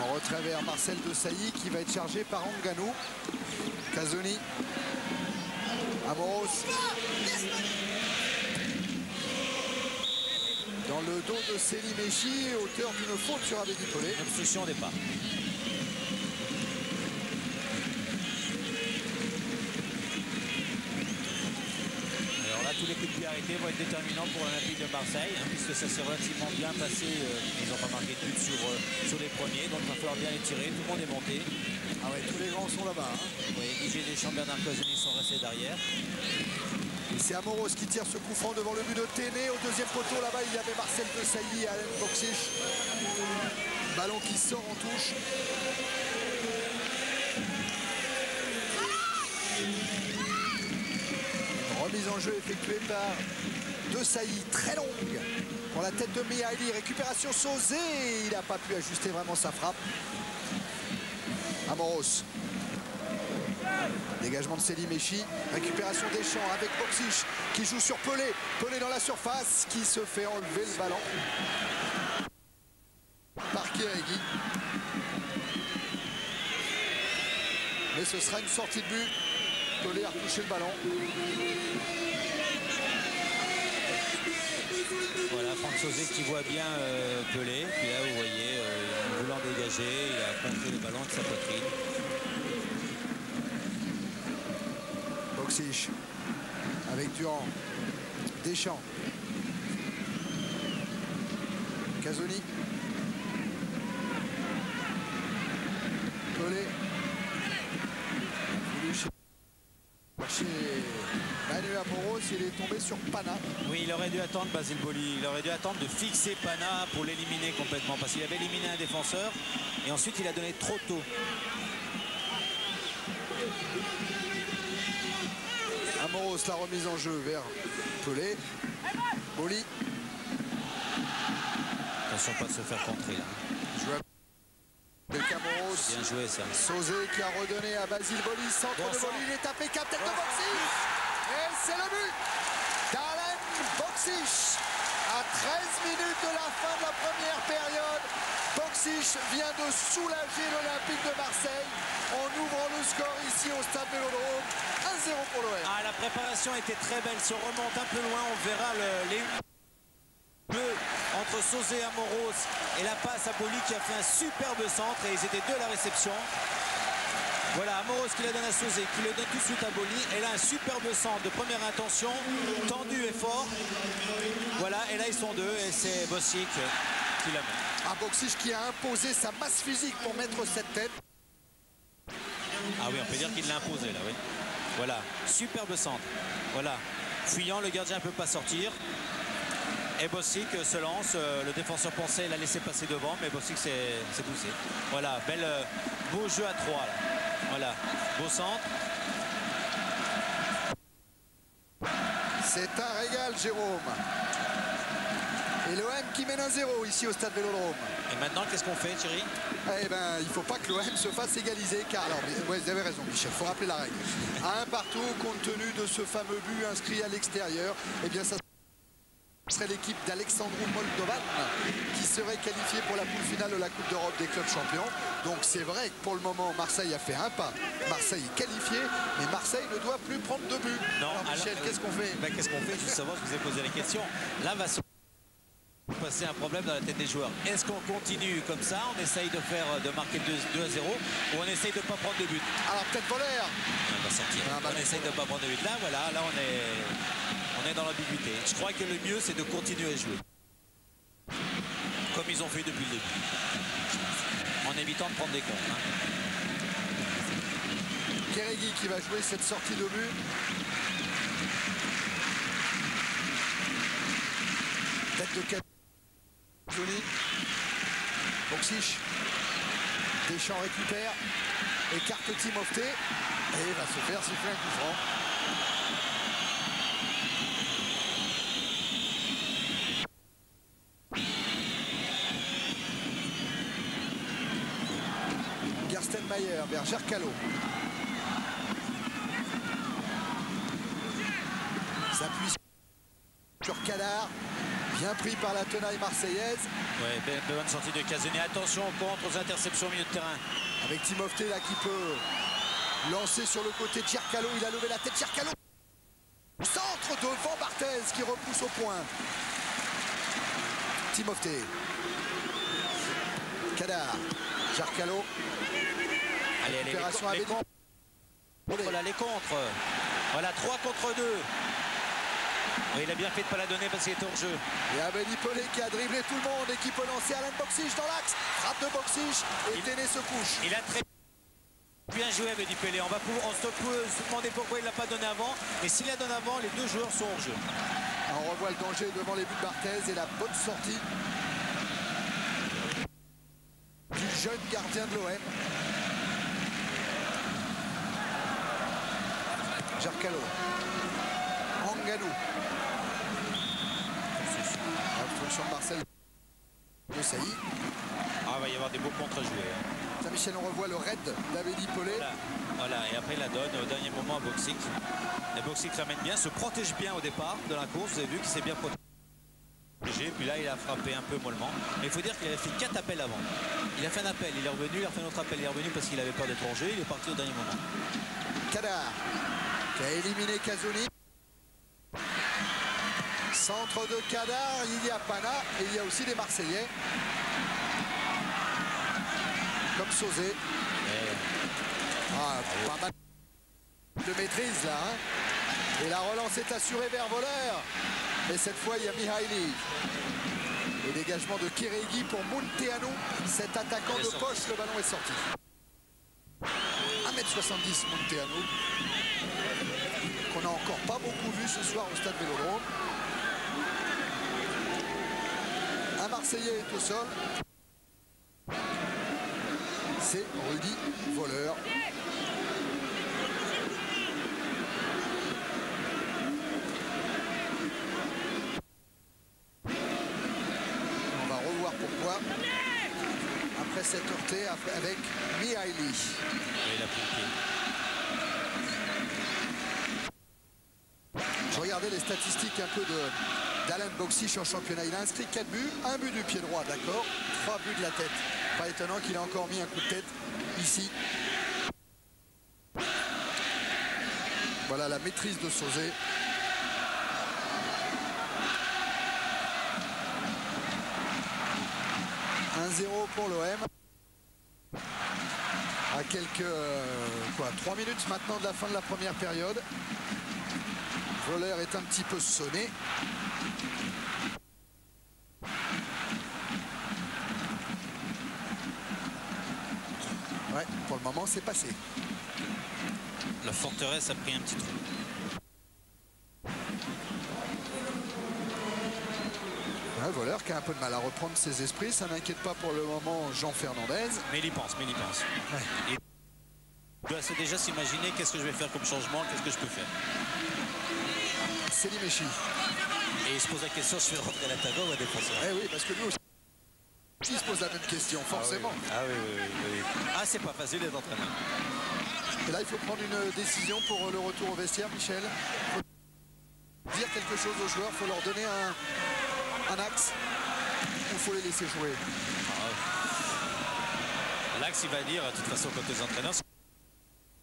En retrait vers Marcel Desailly qui va être chargé par Ngannou. Casoni. Amoros. Dans le dos de Selimeschi, auteur d'une faute sur Abedi Pelé. Obstruction au départ. Tous les coups de pied arrêtés vont être déterminants pour l'Olympique de Marseille, puisque ça s'est relativement bien passé. Ils n'ont pas marqué de but sur les premiers, donc il va falloir bien les tirer. Tout le monde est monté. Ah ouais, tous les grands sont là-bas. Oui, Didier Deschamps, Bernard Casoni sont restés derrière. C'est Amoros qui tire ce coup franc devant le but de Téné. Au deuxième poteau, là-bas, il y avait Marcel Desailly et Alen Boksic. Ballon qui sort en touche. Remise en jeu effectuée par Desailly, très longue pour la tête de Mihaili. Récupération Sauzé, il n'a pas pu ajuster vraiment sa frappe. Amoros. Dégagement de Selimeschi. Récupération Deschamps avec Boksic qui joue sur Pelé. Pelé dans la surface qui se fait enlever le ballon par Kéregui. Mais ce sera une sortie de but. Pelé a retouché le ballon. Voilà, Franck Sauzé qui voit bien Pelé. Puis là, vous voyez, en voulant dégager, il a contré le ballon de sa poitrine. Boksic avec Durand. Deschamps. Casoni. Pelé. Chez Manu Amoros, il est tombé sur Pana. Oui, il aurait dû attendre Basile Boli. Il aurait dû attendre de fixer Pana pour l'éliminer complètement, parce qu'il avait éliminé un défenseur et ensuite il a donné trop tôt. Amoros, la remise en jeu vers Pelé. Boli. Attention pas de se faire contrer là. De Camoros. Bien joué ça. Sauzé qui a redonné à Basile Boli. Centre de Boli, il est impeccable. Tête de Boksic. Et c'est le but d'Alen Boksic. À 13 minutes de la fin de la première période, Boksic vient de soulager l'Olympique de Marseille en ouvrant le score ici au stade Vélodrome. 1-0 pour l'OM. Ah, la préparation était très belle. Se remonte un peu loin. On verra les deux entre Sauzé et Amoros et la passe à Boli qui a fait un superbe centre et ils étaient deux à la réception. Voilà, Amoros qui la donne à Sauzé, qui le donne tout de suite à Boli. Et là, un superbe centre de première intention, tendu et fort. Voilà, et là, ils sont deux et c'est Boksic qui la met. Un Boksic qui a imposé sa masse physique pour mettre cette tête. Ah oui, on peut dire qu'il l'a imposé là, oui. Voilà, superbe centre. Voilà, fuyant, le gardien ne peut pas sortir. Et Boksic se lance, le défenseur pensait l'a laisser passer devant, mais Boksic s'est poussé. Voilà, beau jeu à 3 là. Voilà, beau centre. C'est un régal, Jérôme. Et l'OM qui mène 1-0 ici au stade Vélodrome. Et maintenant, qu'est-ce qu'on fait, Thierry? Eh ben, il ne faut pas que l'OM se fasse égaliser, car alors, ouais, vous avez raison, Michel, il faut rappeler la règle. À un partout, compte tenu de ce fameux but inscrit à l'extérieur, eh bien, ça serait l'équipe d'Alexandru Moldovan qui serait qualifiée pour la poule finale de la Coupe d'Europe des clubs champions. Donc c'est vrai que pour le moment, Marseille a fait un pas. Marseille est qualifié, mais Marseille ne doit plus prendre de but. Non, alors, Michel, qu'est-ce qu'on fait? Qu'est-ce qu'on fait? Justement, je vous ai posé la question. Là, va se passer un problème dans la tête des joueurs. Est-ce qu'on continue comme ça, on essaye de marquer 2-0, ou on essaye de ne pas prendre de but? Alors peut-être Voller. On va sortir. On essaye de ne pas prendre de but. Là, voilà, là on est dans l'ambiguïté. Je crois que le mieux, c'est de continuer à jouer. Comme ils ont fait depuis le début. En évitant de prendre des comptes. Hein. Kérégi qui va jouer cette sortie de but. Tête de Cazzoni. Boksic. Deschamps récupère. Écarte Timofté. Et va se faire siffler un coup franc. Gerstenmayer vers Gercalo. S'appuie sur Cadar. Bien pris par la tenaille marseillaise. Ouais, bonne sortie de Cazzoni. Attention au contre, aux interceptions au milieu de terrain. Avec Timofté là qui peut lancer sur le côté de Gercalo. Il a levé la tête. Gercalo. Centre devant Barthez qui repousse au point. Timofté. Cadar. Gercalo. Allez, les contres. Voilà, les contres. Voilà, 3 contre 2. Oui, il a bien fait de ne pas la donner parce qu'il était hors jeu. Et Abedi Pelé qui a dribblé tout le monde et qui peut lancer Alain Boksic dans l'axe. Frappe de Boksic et Téné se couche. Il a très bien joué Abedi Pelé. On se peut se demander pourquoi il ne l'a pas donné avant. Et s'il la donne avant, les deux joueurs sont hors jeu. On revoit le danger devant les buts de Barthez et la bonne sortie du jeune gardien de l'OM. Gercalo. Nganou. Obstruction de Marcel de Sailly. Ah, il va y avoir des beaux contre à jouer. Hein. Michel, on revoit le raid d'Abedi Pelé. Voilà, et après il la donne au dernier moment à Boksic. Et Boksic ramène bien, se protège bien au départ de la course. Vous avez vu qu'il s'est bien protégé. Puis là, il a frappé un peu mollement. Mais il faut dire qu'il avait fait 4 appels avant. Il a fait un appel, il est revenu, il a fait un autre appel. Il est revenu parce qu'il avait peur d'être en jeu. Il est parti au dernier moment. Cadar qui a éliminé Cazzoni. Centre de Cadar, il y a Pana et il y a aussi des Marseillais. Comme Sauzé. Ah, pas mal de maîtrise là. Hein. Et la relance est assurée vers Voller. Et cette fois, il y a Mihaili. Le dégagement de Kérégi pour Munteanu. Cet attaquant de poche, le ballon est sorti. 1m70 Munteanu. Qu'on n'a encore pas beaucoup vu ce soir au stade Vélodrome. Un Marseillais est au sol. C'est Rudy Voller. s'est heurté avec Mihaly. Il a pris le pied. Je regardais les statistiques un peu d'Alan Boksic en championnat. Il a inscrit 4 buts, 1 but du pied droit, d'accord, 3 buts de la tête. Pas étonnant qu'il ait encore mis un coup de tête ici. Voilà la maîtrise de Sauzet. « 1-0 pour l'OM. À quelques 3 minutes maintenant de la fin de la première période. Voller est un petit peu sonné. Ouais, pour le moment, c'est passé. La forteresse a pris un petit trou. Ouais, Voller qui a un peu de mal à reprendre ses esprits. Ça n'inquiète pas pour le moment Jean Fernandez. Mais il y pense. Ouais. Il doit déjà s'imaginer qu'est-ce que je vais faire comme changement, qu'est-ce que je peux faire. Selim Mechi. Et il se pose la question, je fais rentrer l'attaquant ou un défenseur. Eh oui, parce que nous aussi, il se pose la même question, forcément. Ah oui. Ah, c'est pas facile d'être entraîneur. Et là, il faut prendre une décision pour le retour au vestiaire, Michel. Il faut dire quelque chose aux joueurs, il faut leur donner un axe. Il faut les laisser jouer. L'axe, il va dire, de toute façon, quand les entraîneurs,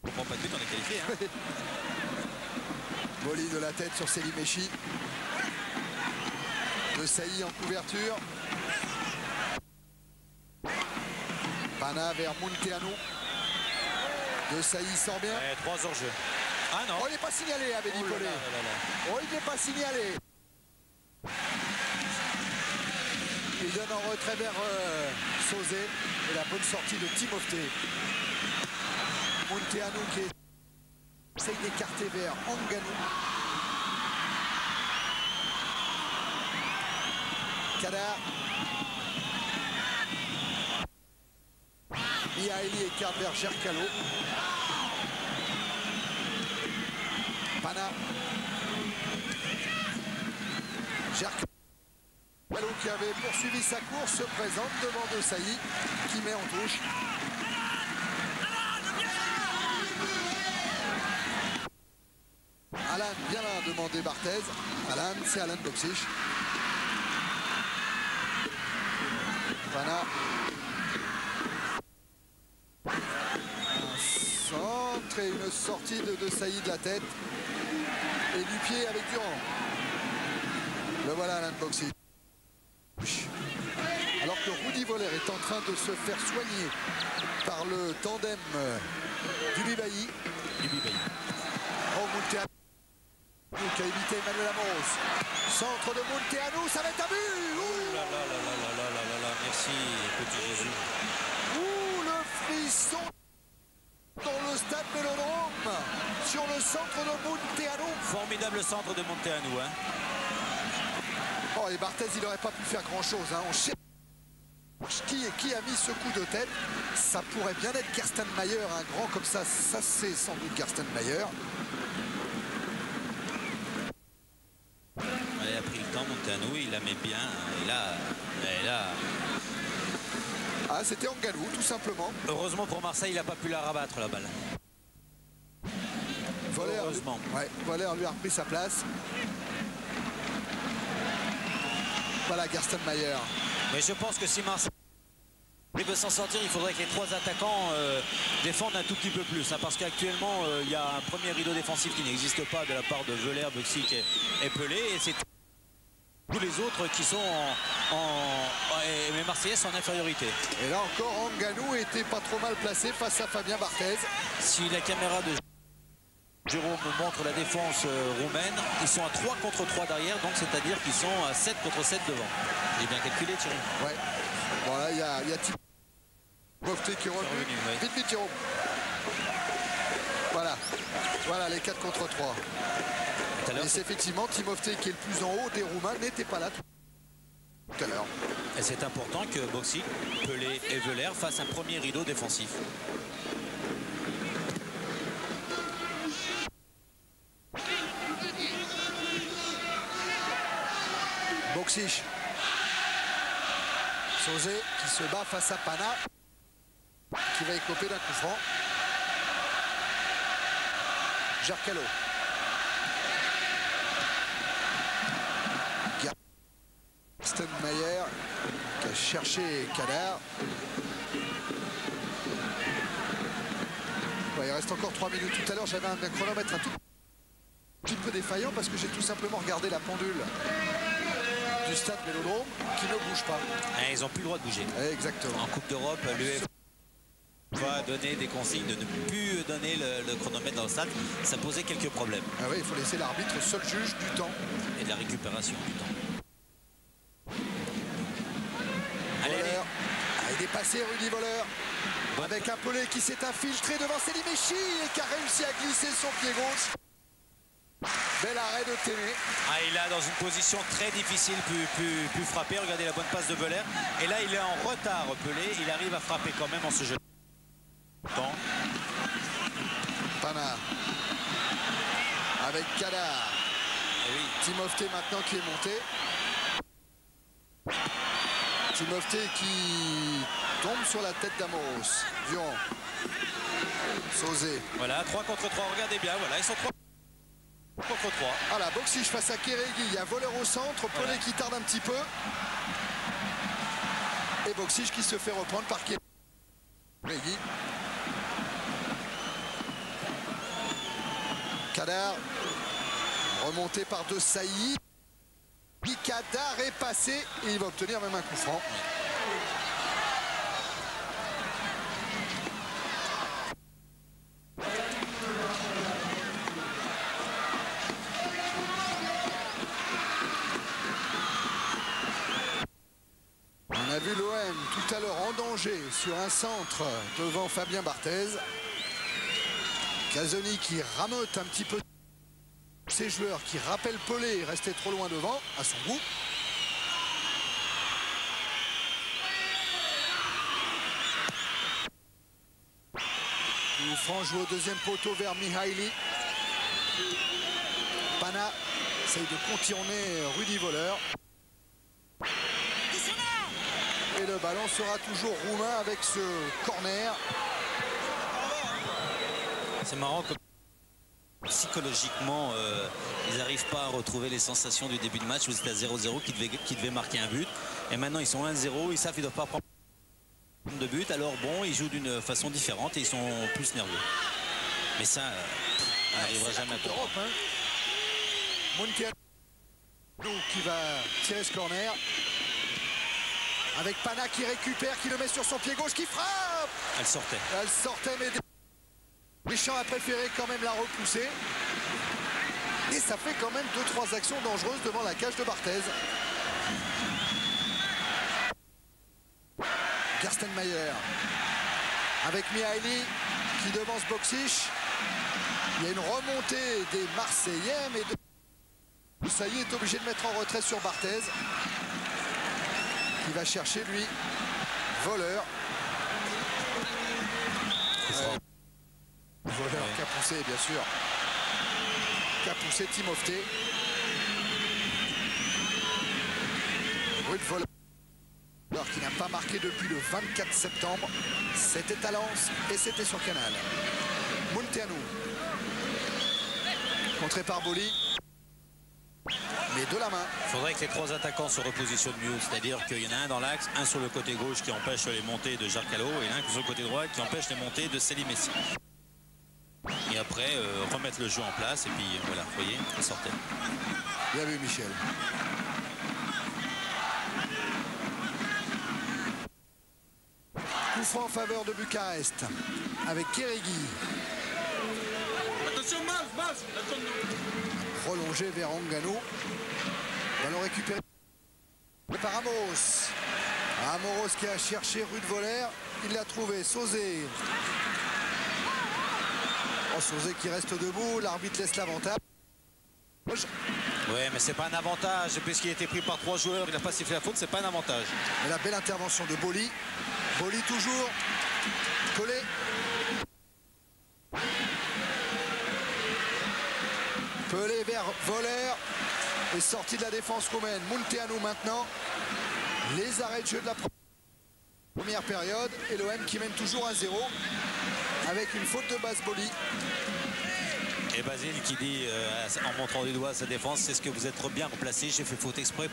on ne prend pas de but, on est qualifié. Hein. Volley de la tête sur Selim Mechi. De Sailly en couverture. Pana vers Munteanu. De Sailly sort bien. 3 hors-jeu. Ah non. Oh, il n'est pas signalé, avait dit Paulet. Oh, il n'est pas signalé. Il donne en retrait vers Sauzet. Et la bonne sortie de Timofte. Munteanu qui essaye d'écarter vers Nganou. Kadar. Mihaly écarte vers Gercalo. Pana. Gercalo qui avait poursuivi sa course se présente devant De Sailly qui met en touche. Alan vient là demander Barthez. Alan, c'est Alan Boksic. Pana. Un centre et une sortie de Sailly de la tête. Et du pied avec Durand. Le voilà Alan Boksic. Alors que Rudy Voller est en train de se faire soigner par le tandem du Bibailly. Oh, Munteanu qui a évité Emmanuel Amos. Centre de Munteanu, ça va être un but. Ouh là là, merci petit Jésus. Ouh, le frisson dans le stade Vélodrome sur le centre de Munteanu. Formidable centre de Munteanu. Hein. Oh, et Barthez, il n'aurait pas pu faire grand-chose. Hein. On cherche qui a mis ce coup de tête. Ça pourrait bien être Gerstenmaier, un grand comme ça. Ça, c'est sans doute Gerstenmaier. Il a pris le temps, Munteanu, il la met bien. Et là... Ah, c'était Nganou, tout simplement. Heureusement pour Marseille, il n'a pas pu la rabattre, la balle. Heureusement. Voller lui a repris sa place. Voilà Gerstenmaier. Mais je pense que si Marseille veut s'en sortir, il faudrait que les 3 attaquants défendent un tout petit peu plus. Hein, parce qu'actuellement, il y a un premier rideau défensif qui n'existe pas de la part de Voller, Boksic et Pelé. Et c'est tous les autres qui sont mais Marseillais sont en infériorité. Et là encore, Nganou était pas trop mal placé face à Fabien Barthez. Si la caméra de Jérôme montre la défense roumaine, ils sont à 3 contre 3 derrière, donc c'est-à-dire qu'ils sont à 7 contre 7 devant. J'ai bien calculé, Thierry. Ouais. Bon là, il y a Timofte qui est revenu. Vite, Jérôme. Voilà les 4 contre 3. Et c'est effectivement Timofte qui est le plus en haut des Roumains, n'était pas là tout à l'heure. Et c'est important que Boksic, Pelé et Voller fassent un premier rideau défensif. Boksic. Sauzet qui se bat face à Pana. va écoper d'un coup franc. Jarcalo. Stenmeyer qui a cherché Kadar. Ouais, il reste encore 3 minutes. Tout à l'heure, j'avais un chronomètre un tout petit peu défaillant parce que j'ai tout simplement regardé la pendule du stade Vélodrome qui ne bouge pas. Et ils n'ont plus le droit de bouger. Exactement. En Coupe d'Europe, l'UEFA va donner des consignes de ne plus donner le chronomètre dans le stade. Ça posait quelques problèmes. Ah oui, il faut laisser l'arbitre seul juge du temps. Et de la récupération du temps. Il est passé Rudy Voleur avec un Pelé qui s'est infiltré devant Selimeschi et qui a réussi à glisser son pied gauche. Bel arrêt de Témé. Il est dans une position très difficile, pu frapper. Regardez la bonne passe de Belair. Et là, il est en retard, Pelé. Il arrive à frapper quand même en se jetant. Pana avec Kadar. Oui. Timofte maintenant qui est monté. Timofte qui tombe sur la tête d'Amoros. Durand. Sauzé. Voilà, 3 contre 3. Regardez bien, voilà, ils sont 3 contre 3. Ah la Boksic face à Kérégi. Il y a Voleur au centre. Pelé voilà. Qui tarde un petit peu. Et Boksic qui se fait reprendre par Kérégi. Kadar. Remonté par De Sailly. Kadar est passé et il va obtenir même un coup franc. On a vu l'OM tout à l'heure en danger sur un centre devant Fabien Barthez. Casoni qui ramote un petit peu ces joueurs qui rappellent Pelé restait trop loin devant à son goût. Coup franc joué au deuxième poteau vers Mihaili. Pana essaye de contourner Rudy Voleur. Et le ballon sera toujours roumain avec ce corner. C'est marrant que psychologiquement, ils n'arrivent pas à retrouver les sensations du début de match où c'était à 0-0 qui devait marquer un but. Et maintenant, ils sont 1-0, ils savent qu'ils ne doivent pas prendre de but. Alors bon, ils jouent d'une façon différente et ils sont plus nerveux. Mais ça, on n'arrivera jamais à comprendre. Munteanu qui va tirer ce corner. Avec Pana qui récupère, qui le met sur son pied gauche, qui frappe. Elle sortait, mais Deschamps a préféré quand même la repousser. Et ça fait quand même 2-3 actions dangereuses devant la cage de Barthez. Gerstenmaier avec Mihaili qui devance Boksic. Il y a une remontée des Marseillais, mais ça y est obligé de mettre en retrait sur Barthez. Qui va chercher lui Voleur. Voleur qui a poussé bien sûr. Qui a poussé Timofte. Ruud Voleur qui n'a pas marqué depuis le 24 septembre. C'était à Lens et c'était sur Canal. Munteanu. Contré par Boli. Mais de la main. Il faudrait que les 3 attaquants se repositionnent mieux. C'est-à-dire qu'il y en a un dans l'axe, un sur le côté gauche qui empêche les montées de Jarcalo et un sur le côté droit qui empêche les montées de Selimeschi. Et après, remettre le jeu en place et puis voilà, vous voyez, il sortait. Bien vu Michel. Coup franc en faveur de Bucarest avec Kérégi. Attention, Mars, Prolongé vers Ngannou. Ballon récupéré par Amoros. Amoros qui a cherché Ruud Voleur. Il l'a trouvé. Sauzé. Sauzé qui reste debout. L'arbitre laisse l'avantage. Oui, mais c'est pas un avantage. Puisqu'il a été pris par 3 joueurs, il n'a pas sifflé la faute, c'est pas un avantage. Et la belle intervention de Boli. Boli toujours. Collé. Pelé vers Voleur et sorti de la défense roumaine. Munteanu maintenant. Les arrêts de jeu de la première. Première période et l'OM qui mène toujours 1-0 avec une faute de Boli. Et Basile qui dit en montrant du doigt sa défense, c'est ce que vous êtes bien replacé, j'ai fait faute exprès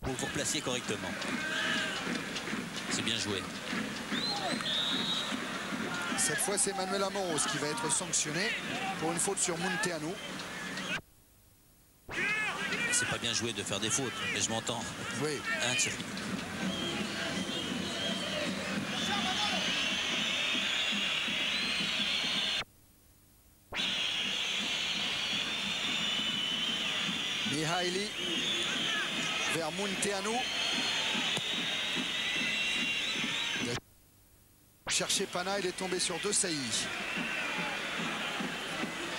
pour vous replacer correctement. C'est bien joué. Cette fois c'est Manuel Amoros qui va être sanctionné pour une faute sur Munteanu. C'est pas bien joué de faire des fautes, mais je m'entends. Oui. Hein, Thierry. Mihaili vers Munteanu. Il a cherché Pana, il est tombé sur De Sailly.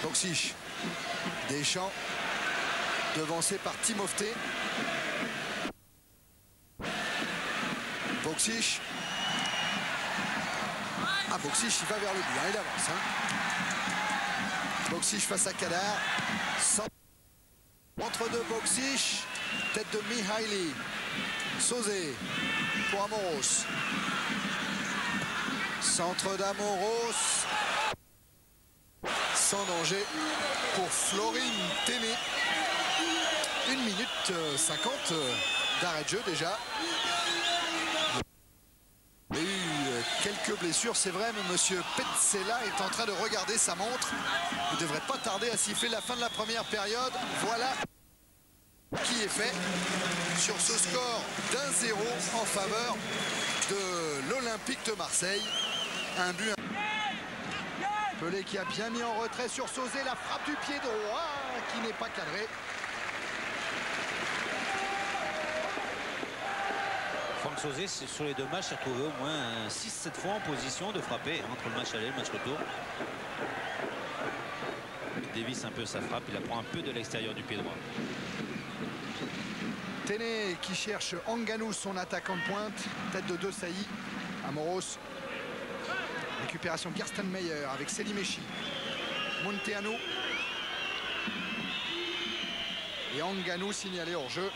Boksic. Deschamps. Devancé par Timofté. Boksic. Ah, Boksic, il va vers le but, hein, il avance. Hein. Boksic face à Kadar. Entre deux Boksic. Tête de Mihaili. Sauzé pour Amoros. Centre d'Amoros. Sans danger pour Florin Téné. 1 minute 50 d'arrêt de jeu déjà. Il y a eu quelques blessures, c'est vrai, mais monsieur Petzela est en train de regarder sa montre. Il ne devrait pas tarder à siffler la fin de la première période. Voilà qui est fait sur ce score d'1-0 en faveur de l'Olympique de Marseille. Un but. Pelé qui a bien mis en retrait sur Sauzé, la frappe du pied droit qui n'est pas cadrée. Franck Sauzé, sur les deux matchs, s'est retrouvé au moins 6-7 fois en position de frapper entre le match aller et le match retour. Il dévisse un peu sa frappe, il la prend un peu de l'extérieur du pied droit. Téné qui cherche Anganou, son attaquant de pointe. Tête de De Sailly. Amoros. Récupération Gerstenmeyer avec Selimechi. Munteanu. Et Anganou signalé hors jeu.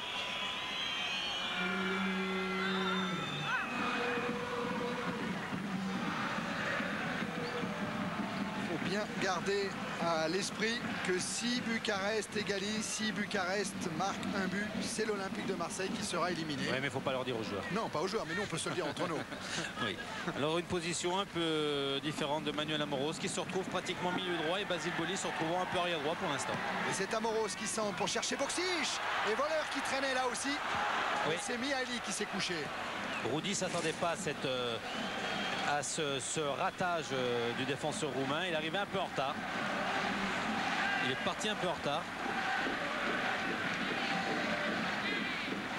Il faut bien garder à l'esprit que si Bucarest égalise, si Bucarest marque un but, c'est l'Olympique de Marseille qui sera éliminé. Oui, mais il ne faut pas leur dire aux joueurs. Non, pas aux joueurs, mais nous on peut se le dire entre nous. Oui. Alors une position un peu différente de Manuel Amoros qui se retrouve pratiquement milieu droit et Basile Boli se retrouvant un peu arrière droit pour l'instant. Et c'est Amoros qui centre pour chercher Boksic. Et Voleur qui traînait là aussi. Oui. C'est Mihaili qui s'est couché. Roudy ne s'attendait pas à ce ratage du défenseur roumain. Il arrivait un peu en retard. Il est parti un peu en retard.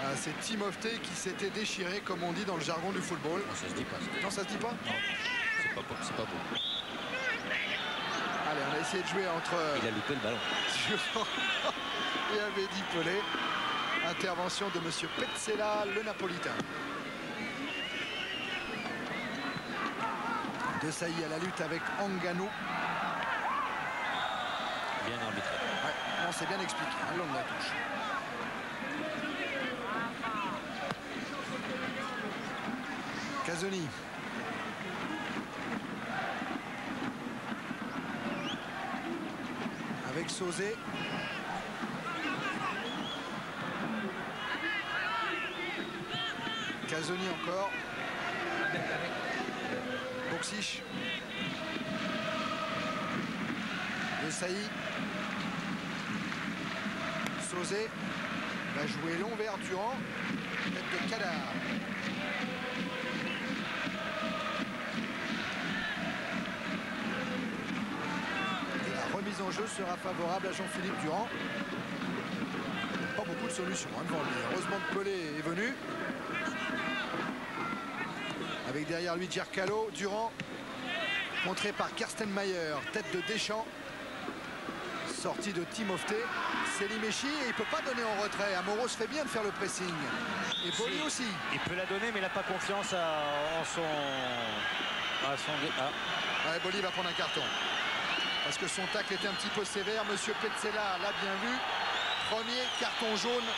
Ah, c'est Timofté qui s'était déchiré, comme on dit dans le jargon du football. Non, ça se dit pas. Non, ça se dit pas? Non, c'est pas beau. Allez, on a essayé de jouer entre... Il a loupé le ballon. et Abedi Pelé. Intervention de monsieur Petzela, le Napolitain. De Sailly à la lutte avec Anganou. Bien arbitré. Ouais, on s'est bien expliqué, le long de la touche. Casoni. Avec Sauzé. Casoni encore. Boksic. De Sailly. Sauzé va jouer long vers Durand. Tête de Kadar. Et la remise en jeu sera favorable à Jean-Philippe Durand. Pas beaucoup de solutions devant lui. Heureusement que Pelé est venu. Avec derrière lui Djerkalo, Durand. Contré par Gerstenmeyer. Tête de Deschamps. Sortie de Timofté. Selimechi et il ne peut pas donner en retrait. Amoros fait bien de faire le pressing. Et Boli aussi. Il peut la donner mais il n'a pas confiance en son... Ouais, Boli va prendre un carton. Parce que son tacle était un petit peu sévère. Monsieur Petzela l'a bien vu. Premier carton jaune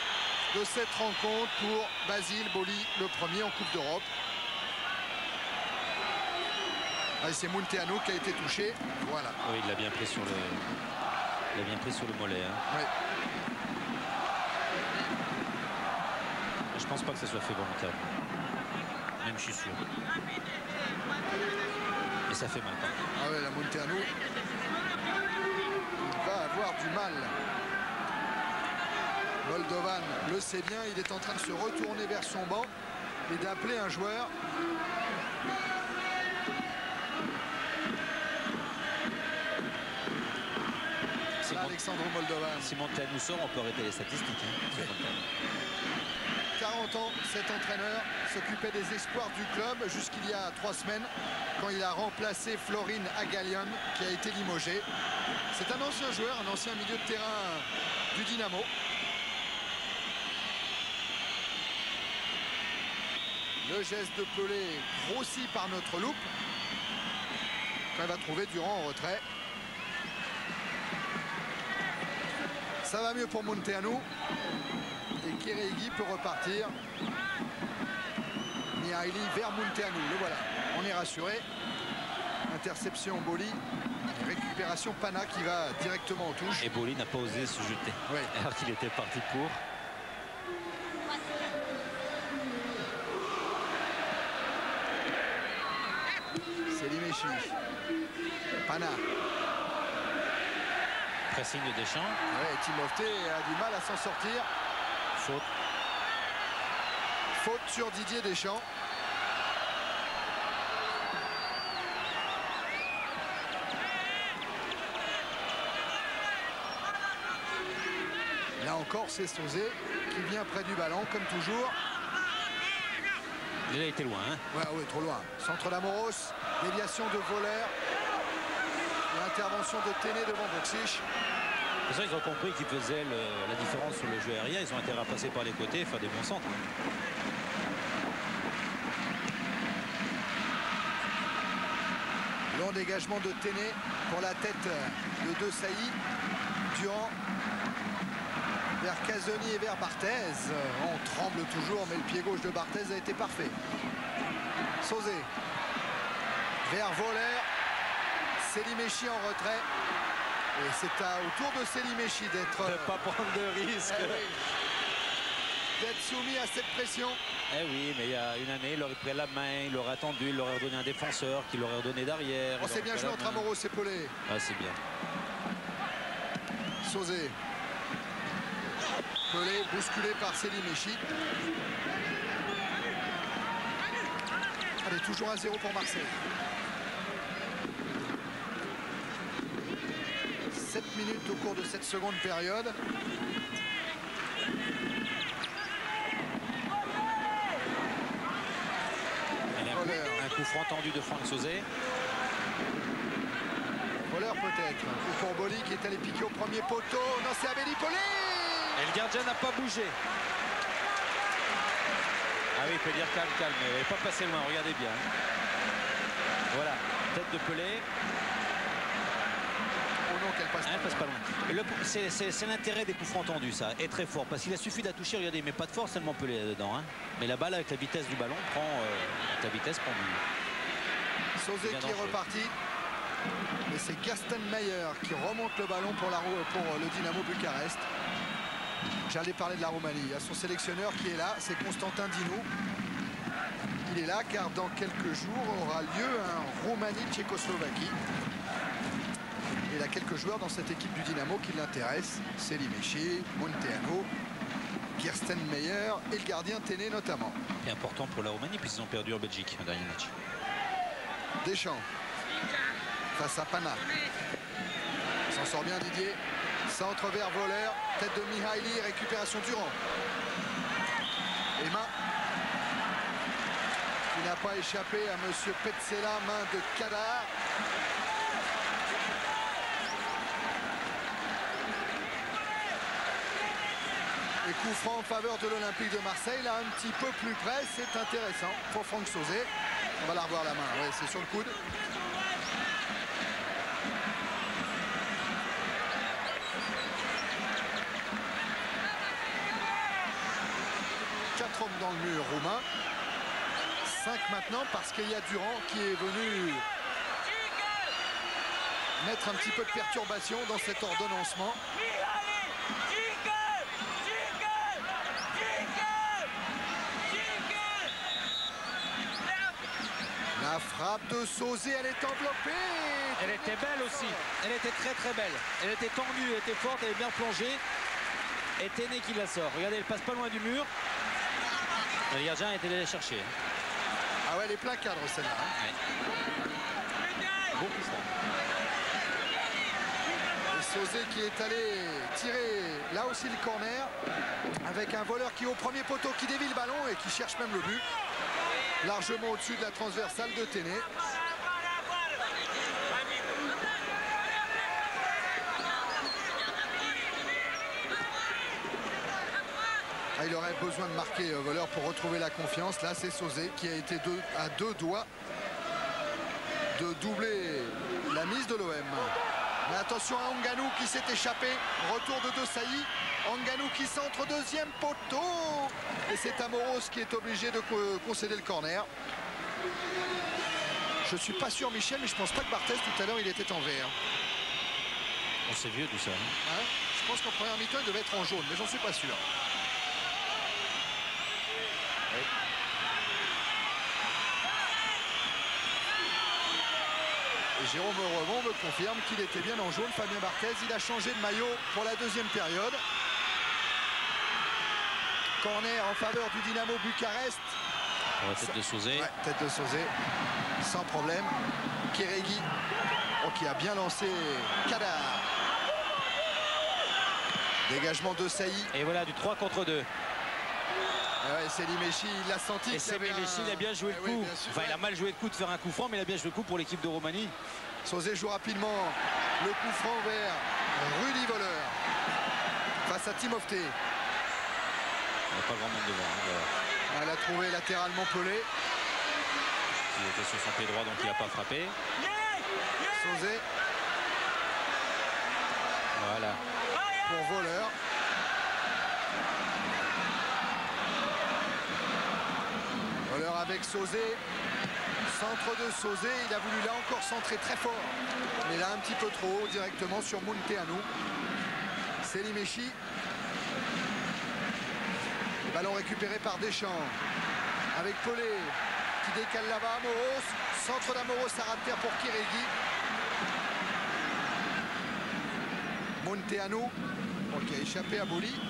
de cette rencontre pour Basile Boli, le premier en Coupe d'Europe. Ah, c'est Munteanu qui a été touché. Voilà. Oui, il l'a bien pris sur le, mollet. Hein. Oui. Je pense pas que ça soit fait volontairement. Même je suis sûr. Et ça fait mal. Ah ouais, la Munteanu. Il va avoir du mal. Moldovan le sait bien, il est en train de se retourner vers son banc et d'appeler un joueur. Là, Alexandru Moldovan. Si Munteanu sort, on peut arrêter les statistiques. Hein, 40 ans, cet entraîneur s'occupait des espoirs du club jusqu'il y a 3 semaines quand il a remplacé Florin Agalion qui a été limogé. C'est un ancien joueur, un ancien milieu de terrain du Dynamo. Le geste de Pelé grossi par notre loupe. Quand il va trouver Durand en retrait. Ça va mieux pour Munteanu. Et Kéréigui peut repartir. Mihaili vers Munteanu. Le voilà. On est rassuré. Interception Boli. Et récupération Pana qui va directement aux touches. Et Boli n'a pas osé se jeter. Oui. Alors qu'il était parti pour. Selimechi. Pana. Pressing de Deschamps. Ouais, Timofte a du mal à s'en sortir. Faute. Faute sur Didier Deschamps. Là encore, c'est Sauzé qui vient près du ballon, comme toujours. Il a été loin. Hein. Ouais, trop loin. Centre d'Amoros, déviation de Voleur. L'intervention de Téné devant Boksic. C'est ça, ils ont compris qu'ils faisaient la différence sur le jeu aérien. Ils ont intérêt à passer par les côtés et faire des bons centres. Long dégagement de Téné pour la tête de De Sailly. Durand vers Casoni et vers Barthez. On tremble toujours, mais le pied gauche de Barthez a été parfait. Sauzé vers Voleur. Selimechi en retrait. Et c'est au tour de Selimechi d'être... Ne pas prendre de risque. D'être soumis à cette pression. Eh oui, mais il y a une année, il aurait pris la main, il aurait attendu, il aurait redonné un défenseur, qu'il aurait redonné derrière. On s'est bien joué entre Amoros et Pelé. Ah, c'est bien. Sauzé. Pelé bousculé par Selimechi. Allez, toujours 1-0 pour Marseille. 7 minutes au cours de cette seconde période. Un coup franc tendu de Franck Sauzé. Voleur peut-être. Ou pour Boli qui est allé piquer au premier poteau. Non, c'est Amélie Pelé. Et le gardien n'a pas bougé. Ah oui, il peut dire calme, calme. Mais il n'est pas passé loin, regardez bien. Voilà, tête de Pelé. qu'elle passe, passe pas loin. C'est l'intérêt des coups francs tendus, ça, est très fort. Parce qu'il a suffi de la toucher, regardez, mais pas de force tellement Pelé dedans. Hein. Mais la balle, avec la vitesse du ballon, prend la vitesse prend du... Sauzé qui est reparti. Et c'est Gaston Meyer qui remonte le ballon pour le Dynamo Bucarest. J'allais parler de la Roumanie. À son sélectionneur qui est là, c'est Constantin Dinu. Il est là car dans quelques jours aura lieu un Roumanie-Tchécoslovaquie. Il a quelques joueurs dans cette équipe du Dynamo qui l'intéressent. Selimechi, Munteanu, Kirsten Meyer et le gardien Téné notamment. C'est important pour la Roumanie puisqu'ils ont perdu en Belgique un dernier match. Deschamps face à Pana. S'en sort bien Didier. Centre vers Voleur. Tête de Mihaili. Récupération Durand. Et main qui n'a pas échappé à monsieur Petzela. Main de Kadar. Et coup franc en faveur de l'Olympique de Marseille. Là, un petit peu plus près. C'est intéressant pour Franck Sauzé. On va la revoir la main. Ouais, c'est sur le coude. Hommes dans le mur roumain. 5 maintenant parce qu'il y a Durand qui est venu mettre un petit peu de perturbation dans cet ordonnancement. La frappe de Sauzé, elle est enveloppée. Elle était belle aussi. Elle était très très belle. Elle était tendue, elle était forte, elle est bien plongée. Et Téné qui la sort. Regardez, elle passe pas loin du mur. Le gardien était allé la chercher. Ah ouais, elle est plein cadre celle-là. Ouais. Bon piston. Et Sauzé qui est allé tirer là aussi le corner avec un voleur qui est au premier poteau, qui dévie le ballon et qui cherche même le but. Largement au-dessus de la transversale de Téné. Ah, il aurait besoin de marquer voleur pour retrouver la confiance. Là, c'est Sauzé qui a été à deux doigts de doubler la mise de l'OM. Mais attention à Nganou qui s'est échappé. Retour de Desailly. Nganou qui centre, deuxième poteau. Et c'est Amoros qui est obligé de concéder le corner. Je suis pas sûr, Michel, mais je pense pas que Barthez tout à l'heure il était en vert. Oh, c'est vieux tout ça. Hein, je pense qu'en première mi-temps il devait être en jaune, mais j'en suis pas sûr. Oui. Et Jérôme Remond me confirme qu'il était bien en jaune. Fabien Barthez, il a changé de maillot pour la deuxième période. Corner en faveur du Dynamo Bucarest. Oh, tête de Sauzé. Ouais, tête de Sauzé, sans problème. Kérégi, qui a bien lancé Kadar. Dégagement de Sailly. Et voilà, du 3 contre 2. Ouais, c'est Liméchi, il l'a senti. Et c'est Liméchi, il a bien joué le coup. Oui, bien sûr, enfin, il a mal joué le coup de faire un coup franc, mais il a bien joué le coup pour l'équipe de Roumanie. Sauzé joue rapidement le coup franc vers Rudy Voleur. Face à Timofté. Il n'y a pas grand monde devant. Hein, voilà. Elle a trouvé latéralement Pelé. Il était sur son pied droit, donc il n'a pas frappé. Sauzé. Voilà. Pour Voleur. Voleur avec Sauzé. Centre de Sauzé. Il a voulu là encore centrer très fort. Mais là un petit peu trop haut directement sur Munteanu. C'est Liméchi. Ballon récupéré par Deschamps. Avec Pelé qui décale là-bas. Amoros. Centre d'Amoros à ras de terre pour Kérégi. Munteanu qui a échappé à Boli.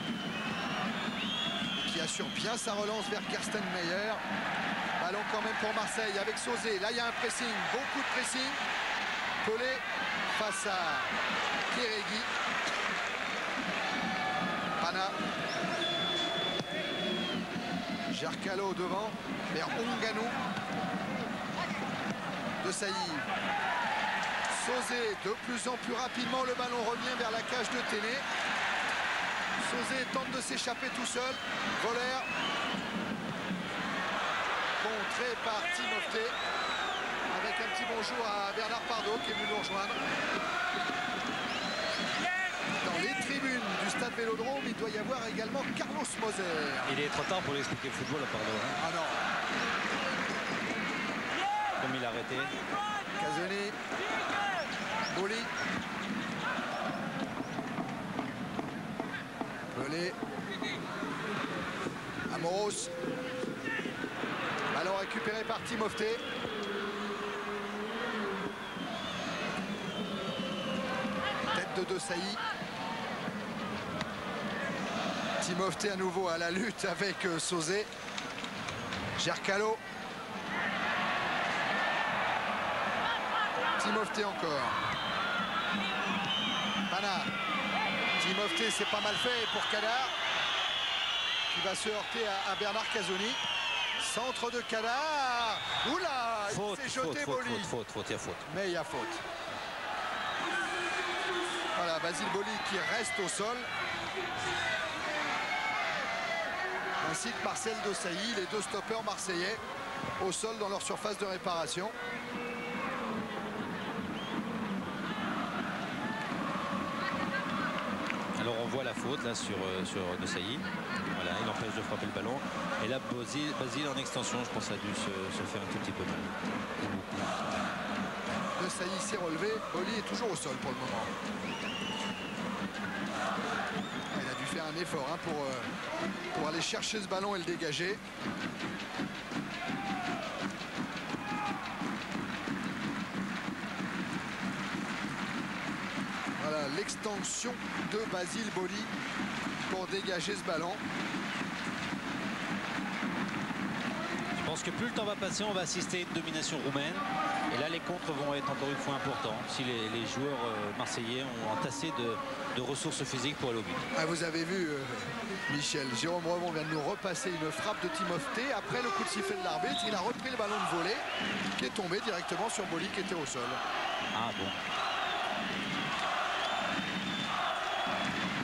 Qui assure bien sa relance vers Kersten Meyer. Ballon quand même pour Marseille avec Sauzé. Là il y a un pressing, beaucoup de pressing. Pelé face à Kérégi. Pana. Gercalo devant vers Nganou. Desailly. Sauzé de plus en plus rapidement. Le ballon revient vers la cage de Téné. Sauzé tente de s'échapper tout seul. Voleur. Contré par Timofté. Avec un petit bonjour à Bernard Pardo qui est venu nous rejoindre. Dans les tribunes du stade Vélodrome, il doit y avoir également Carlos Moser. Il est trop tard pour lui expliquer le football, Pardo. Hein. Ah non. Comme il a arrêté. Casoni. Boli. Pelé. Amoros. Ballon récupéré par Timofté. Tête de Desailly. Timofté à nouveau à la lutte avec Sauzé. Gercalo. Timofté encore. Pana. Timofté, c'est pas mal fait pour Kadar. Qui va se heurter à Bernard Casoni. Centre de Kadar. Oula, Faute, il s'est jeté Boli. il y a faute. Mais il y a faute. Voilà, Basile Boli qui reste au sol. Ainsi que Marcel Desailly, les deux stoppeurs marseillais au sol dans leur surface de réparation. Alors on voit la faute là sur Desailly. Voilà, il empêche de frapper le ballon. Et là, Basile en extension, je pense, a dû se faire un tout petit peu mal. Sailly s'est relevé. Boli est toujours au sol pour le moment. Il a dû faire un effort hein, pour aller chercher ce ballon et le dégager. Voilà l'extension de Basile Boli pour dégager ce ballon. Je pense que plus le temps va passer, on va assister à une domination roumaine. Et là, les contres vont être encore une fois importants si les joueurs marseillais ont entassé de ressources physiques pour aller au but. Ah, vous avez vu, Michel, Jérôme Remond vient de nous repasser une frappe de Timothée. Après le coup de sifflet de l'arbitre, il a repris le ballon de volée qui est tombé directement sur Boli qui était au sol. Ah bon.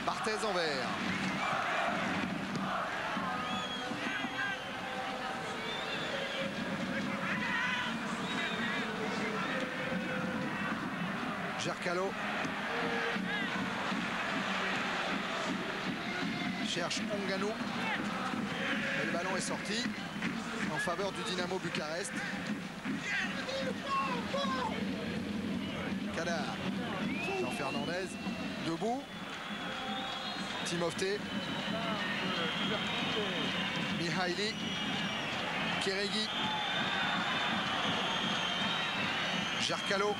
Barthez en vert. Gercalo cherche Onganou. Et le ballon est sorti en faveur du Dynamo Bucarest. Kadar. Jean Fernandez. Debout. Timothée. Mihaili. Kérégi. Gercalo.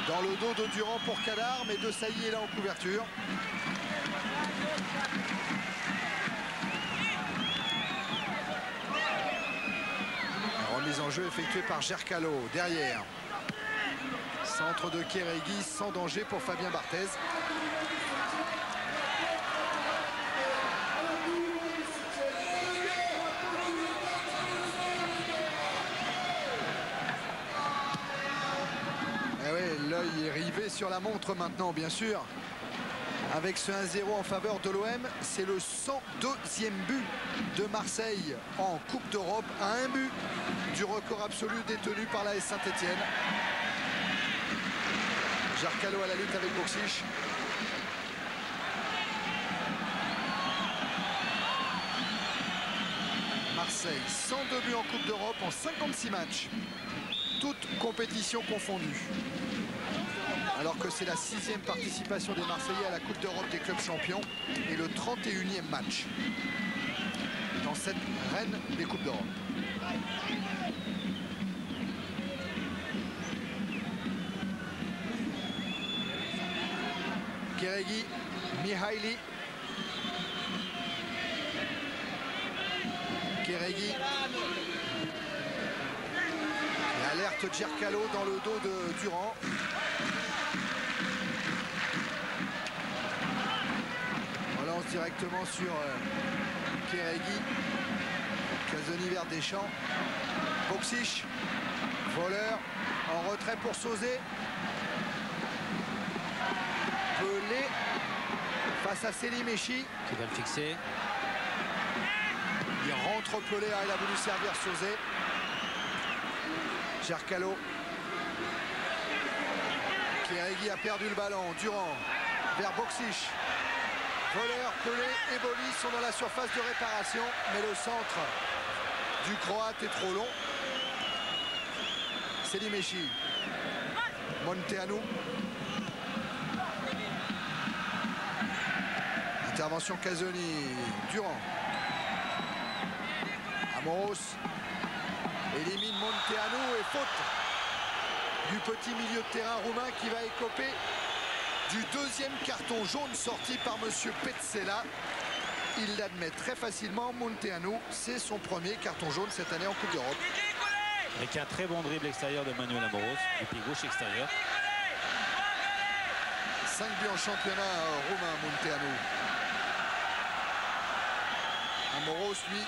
Dans le dos de Durand pour Kadar, mais De Sailly est là en couverture. La remise en jeu effectuée par Gercalo. Derrière. Centre de Kérégi, sans danger pour Fabien Barthez. L'œil est rivé sur la montre maintenant, bien sûr. Avec ce 1-0 en faveur de l'OM, c'est le 102e but de Marseille en Coupe d'Europe, à un but du record absolu détenu par l'AS Saint-Etienne. Gercalo à la lutte avec Boksic. Marseille, 102 buts en Coupe d'Europe en 56 matchs. Toutes compétitions confondues. Alors que c'est la 6e participation des Marseillais à la Coupe d'Europe des clubs champions et le 31e match dans cette reine des Coupes d'Europe. Kérégi, Mihaili. Kérégi. Et alerte Gercalo dans le dos de Durand. Directement sur Kérégi. Casoni vers Deschamps. Boksic. Voleur. En retrait pour Sauzé. Pelé. Face à Selim Echi. Qui va le fixer. Il rentre Pelé. Il a voulu servir Sauzé. Gercalo. Kérégi a perdu le ballon. Durand. Vers Boksic. Voleur, Pelé et Boli sont dans la surface de réparation, mais le centre du Croate est trop long. Selim Echi. Monteanu. Intervention Casoni. Durand. Amoros élimine Monteanu et faute du petit milieu de terrain roumain qui va écoper du 2e carton jaune sorti par monsieur Petzela. Il l'admet très facilement. Monteanu, c'est son premier carton jaune cette année en Coupe d'Europe. Avec un très bon dribble extérieur de Manuel Amoros, du pied gauche extérieur. 5 buts en championnat roumain, Monteanu. Amoros, lui,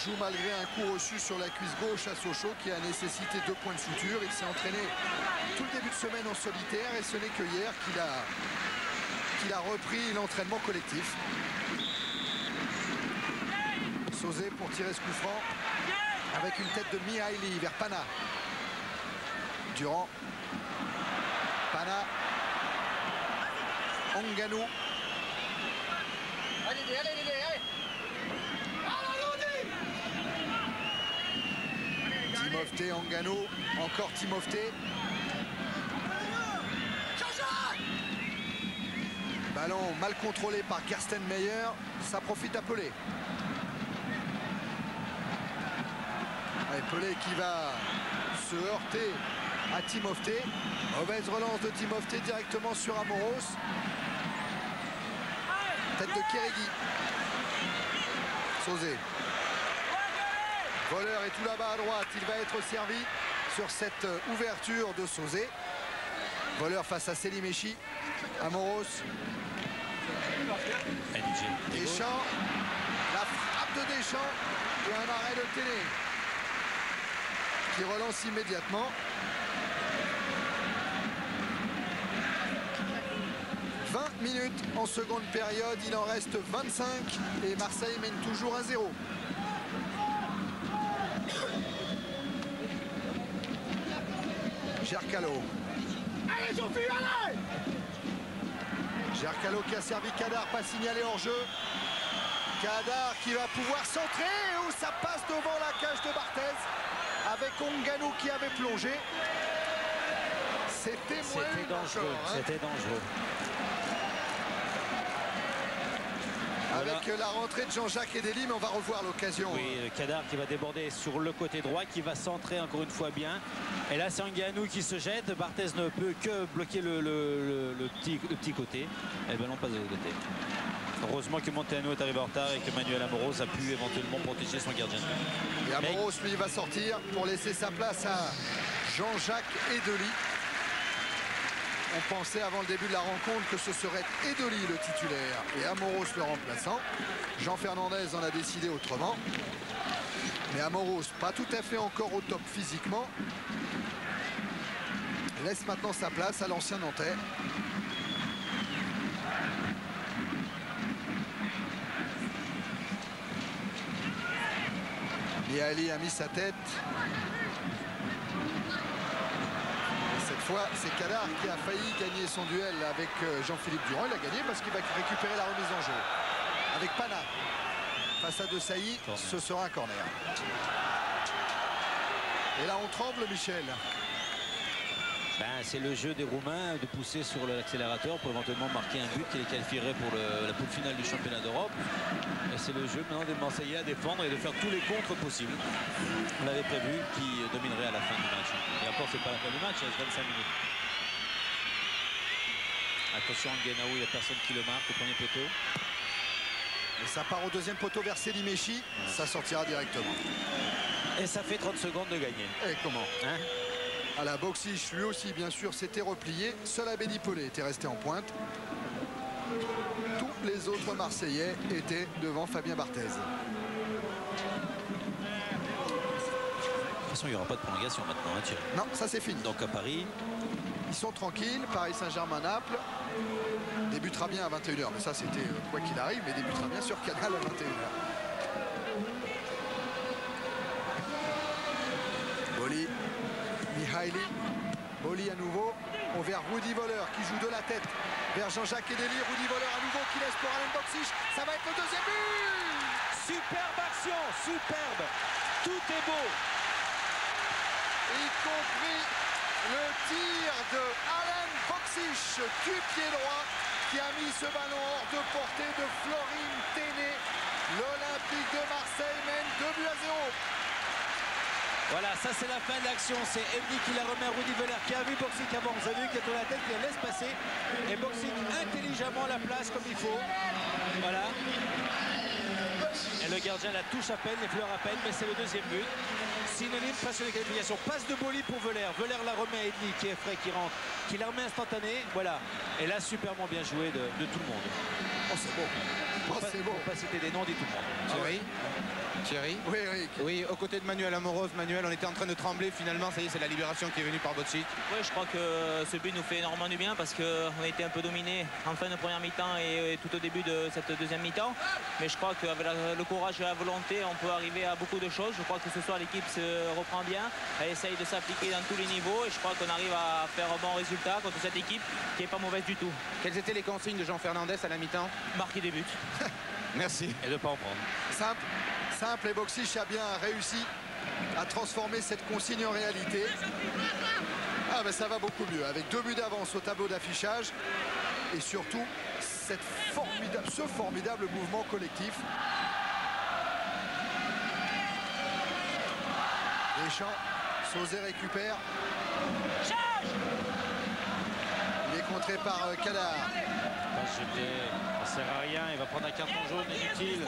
joue malgré un coup reçu sur la cuisse gauche à Sochaux qui a nécessité 2 points de suture. Il s'est entraîné tout le début de semaine en solitaire et ce n'est que hier qu'il a repris l'entraînement collectif. Sauzé pour tirer ce coup franc avec une tête de Mihaili vers Pana. Durand. Pana. Onganou. Timothée, Onganou, encore Timothée. Ballon mal contrôlé par Gersten Meyer. Ça profite à Pelé. Et Pelé qui va se heurter à Timofte. Mauvaise relance de Timofte directement sur Amoros. Tête de Kérégi. Sauzé. Voleur est tout là-bas à droite. Il va être servi sur cette ouverture de Sauzé. Voleur face à Selimechi. Amoros. Deschamps. La frappe de Deschamps. Et un arrêt de Téné qui relance immédiatement. 20 minutes en seconde période. Il en reste 25 et Marseille mène toujours 1-0. Gercalo. Gercalo qui a servi Kadar, pas signalé hors jeu. Kadar qui va pouvoir centrer. Où ça passe devant la cage de Barthez avec Ngannou qui avait plongé. C'était dangereux. C'était dangereux. Avec la rentrée de Jean-Jacques Edeli, mais on va revoir l'occasion. Oui, Kadar qui va déborder sur le côté droit, qui va centrer encore une fois bien. Et là, c'est Ngannou qui se jette. Barthez ne peut que bloquer le petit côté. Et le ballon passe de l'autre côté. Heureusement que Montano est arrivé en retard et que Manuel Amoros a pu éventuellement protéger son gardien. Et Amoros, lui, va sortir pour laisser sa place à Jean-Jacques Edeli. On pensait avant le début de la rencontre que ce serait Edeli le titulaire et Amoros le remplaçant. Jean Fernandez en a décidé autrement. Mais Amoros, pas tout à fait encore au top physiquement, laisse maintenant sa place à l'ancien Nantais. Miali a mis sa tête. Cette fois, c'est Kadar qui a failli gagner son duel avec Jean-Philippe Durand. Il a gagné parce qu'il va récupérer la remise en jeu. Avec Pana face à De Sailly, ce sera un corner. Et là, on tremble, Michel. C'est le jeu des Roumains de pousser sur l'accélérateur pour éventuellement marquer un but qui les qualifierait pour la poule finale du championnat d'Europe. Et c'est le jeu maintenant des Marseillais à défendre et de faire tous les contres possibles. On l'avait prévu, qui dominerait à la fin du match. Et encore, c'est pas la fin du match, il reste 25 minutes. Attention, Ngannou, il n'y a personne qui le marque au premier poteau. Et ça part au deuxième poteau vers Selimechi. Ça sortira directement. Et ça fait 30 secondes de gagner. Et comment à la Boxiche, lui aussi, bien sûr, s'était replié. Seul Abedi Pelé était resté en pointe. Tous les autres Marseillais étaient devant Fabien Barthez. De toute façon, il n'y aura pas de prolongation maintenant, hein, Thierry. Non, ça c'est fini. Donc à Paris, ils sont tranquilles. Paris Saint-Germain-Naples débutera bien à 21h. Mais ça, c'était quoi qu'il arrive, mais débutera bien sur Canal à 21h. Boli. Mihaili, Boli à nouveau, vers Rudy Voleur qui joue de la tête vers Jean-Jacques Edeli. Rudy Voleur à nouveau qui laisse pour Alen Boksic. Ça va être le deuxième but. Superbe action, superbe. Tout est beau. Y compris le tir de Alen Boksic du pied droit qui a mis ce ballon hors de portée de Florine Téné. L'Olympique de Marseille mène 2-0. Voilà, ça c'est la fin de l'action. C'est Edli qui la remet à Rudy Voleur qui a vu Boksic avant. Vous avez vu qu'il a tourné la tête, il la laisse passer. Et Boksic intelligemment la place comme il faut. Voilà. Et le gardien la touche à peine, l'effleure à peine, mais c'est le deuxième but. Synonyme presque de qualification. Passe de Boli pour Voleur. Voleur la remet à Edli qui est frais, qui rentre, qui la remet instantanée. Voilà. Et là, superbement bien joué de tout le monde. Oh, c'est beau. Oh, c'est beau. Pour pas citer des noms, dit tout le monde. Thierry, Thierry. Oui, Eric. Oui, aux côtés de Manuel Amoros. Manuel, on était en train de trembler finalement. Ça y est, c'est la libération qui est venue par Boksic. Oui, je crois que ce but nous fait énormément du bien parce qu'on a été un peu dominé en fin de première mi-temps et tout au début de cette deuxième mi-temps. Mais je crois qu'avec le courage et la volonté, on peut arriver à beaucoup de choses. Je crois que ce soir, l'équipe se reprend bien. Elle essaye de s'appliquer dans tous les niveaux et je crois qu'on arrive à faire un bon résultat contre cette équipe qui n'est pas mauvaise du tout. Quelles étaient les consignes de Jean Fernandez à la mi-temps? Marquer des buts. Merci. Et de ne pas en prendre. Simple et Boksic a bien réussi à transformer cette consigne en réalité. Ah ben ça va beaucoup mieux avec 2 buts d'avance au tableau d'affichage et surtout ce formidable mouvement collectif. Deschamps, Sauzet récupère. Il est contré par Kadar. Ça sert à rien, il va prendre un carton jaune inutile.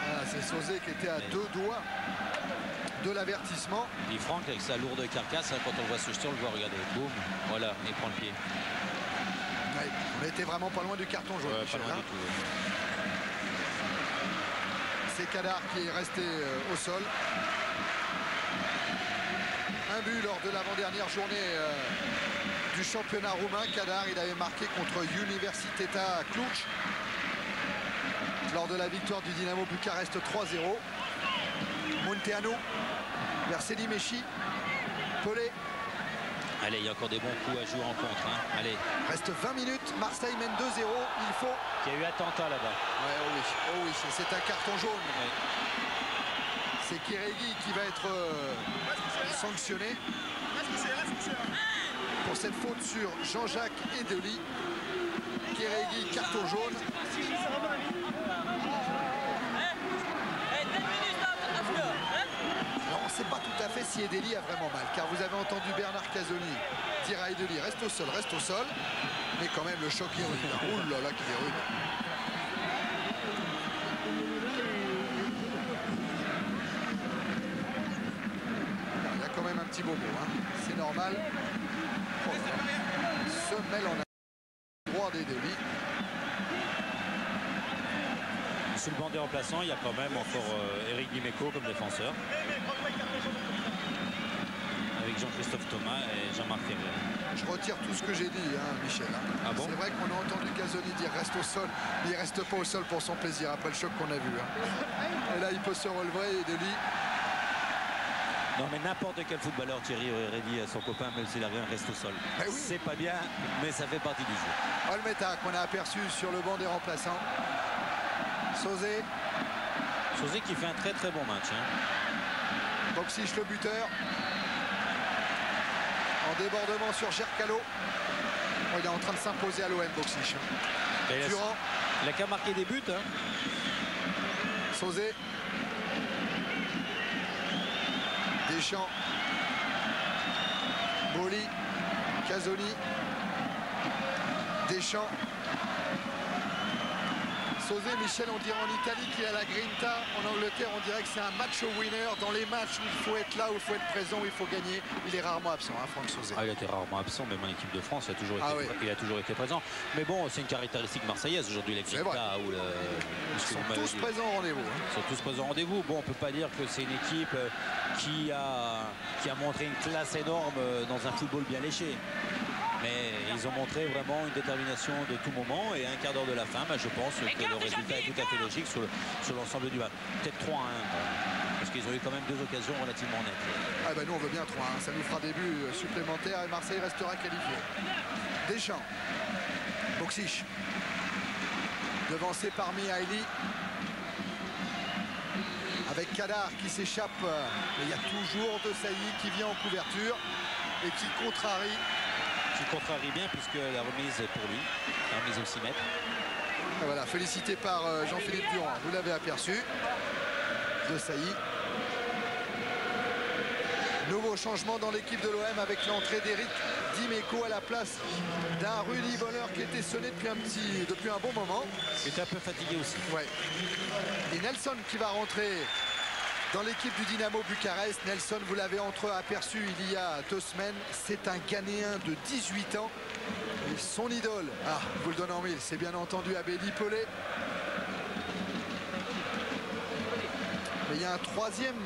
Voilà, c'est Sauzet qui était à 2 doigts de l'avertissement. Et Franck avec sa lourde carcasse, hein, quand on voit ce jeton, on le voit, regardez, boum, voilà, il prend le pied. Ouais, on était vraiment pas loin du carton jaune. Pas loin du tout. C'est Kadar qui est resté au sol. Un but lors de l'avant-dernière journée du championnat roumain. Kadar, il avait marqué contre Universitatea Cluj lors de la victoire du Dynamo Bucarest 3-0. Munteanu vers Selimeschi. Pelé. Allez, il y a encore des bons coups à jouer en contre. Hein. Allez. Reste 20 minutes. Marseille mène 2-0. Il faut. Il y a eu attentat là-bas. Ouais, oh oui, c'est un carton jaune. Ouais. C'est Kérégi qui va être sanctionné pour cette faute sur Jean-Jacques Edeli. Kérégi, carton jaune. Alors on ne sait pas tout à fait si Edeli a vraiment mal, car vous avez entendu Bernard Casoni dire à Edeli reste au sol, mais quand même le choc est rude. Ouh là là qu'il est rude. Il y a quand même un petit bobo, hein. C'est normal. Oh, semelle en droit d'Edeli. Sous le banc des remplaçants, il y a quand même encore Eric Dimeco comme défenseur. Avec Jean-Christophe Thomas et Jean-Marc Ferrer. Je retire tout ce que j'ai dit, hein, Michel. Hein. Ah bon? C'est vrai qu'on a entendu Casoni dire reste au sol, mais il reste pas au sol pour son plaisir après le choc qu'on a vu. Hein. Et là, il peut se relever et Edeli. Non, mais n'importe quel footballeur, Thierry aurait dit à son copain, même s'il a rien, reste au sol. Oui. C'est pas bien, mais ça fait partie du jeu. Olmeta qu'on a aperçu sur le banc des remplaçants. Sauzet. Sauzet qui fait un très très bon match. Hein. Boksic le buteur. En débordement sur Gercalo. Oh, il est en train de s'imposer à l'OM, Boksic. Durand. Il a qu'à marquer des buts. Hein. Sauzet. Deschamps. Boli. Casoni. Deschamps. Sauzet, Michel, on dirait en Italie qu'il a la grinta. En Angleterre, on dirait que c'est un match winner. Dans les matchs où il faut être là, où il faut être présent, où il faut gagner. Il est rarement absent, hein, Franck Sauzet. Ah, il a été rarement absent, même en équipe de France, il a toujours été présent. Mais bon, c'est une caractéristique marseillaise aujourd'hui, la grinta. Ils sont tous présents au rendez-vous. Hein. Ils sont tous présents au rendez-vous. Bon, on ne peut pas dire que c'est une équipe qui a montré une classe énorme dans un football bien léché. Mais ils ont montré vraiment une détermination de tout moment et à un quart d'heure de la fin, je pense que le résultat est tout à fait logique sur l'ensemble du match. Peut-être 3-1, parce qu'ils ont eu quand même 2 occasions relativement nettes. Ah ben nous on veut bien 3-1, ça nous fera des buts supplémentaires et Marseille restera qualifié. Deschamps, Boksic, devancé par Mihaili. Avec Kadar qui s'échappe, mais il y a toujours De Sailly qui vient en couverture et qui contrarie. Qui contrarie bien puisque la remise est pour lui, la remise au 6 mètres. Et voilà, félicité par Jean-Philippe Durand, vous l'avez aperçu. De Sailly. Nouveau changement dans l'équipe de l'OM avec l'entrée d'Eric Dimeco à la place d'un Rudy Voller qui était sonné depuis un bon moment. Il était un peu fatigué aussi. Ouais. Et Nelson qui va rentrer dans l'équipe du Dynamo Bucarest. Nelson, vous l'avez aperçu il y a 2 semaines. C'est un Ghanéen de 18 ans. Et son idole, vous le donnez en mille, c'est bien entendu Abedi Pelé. Mais il y a un troisième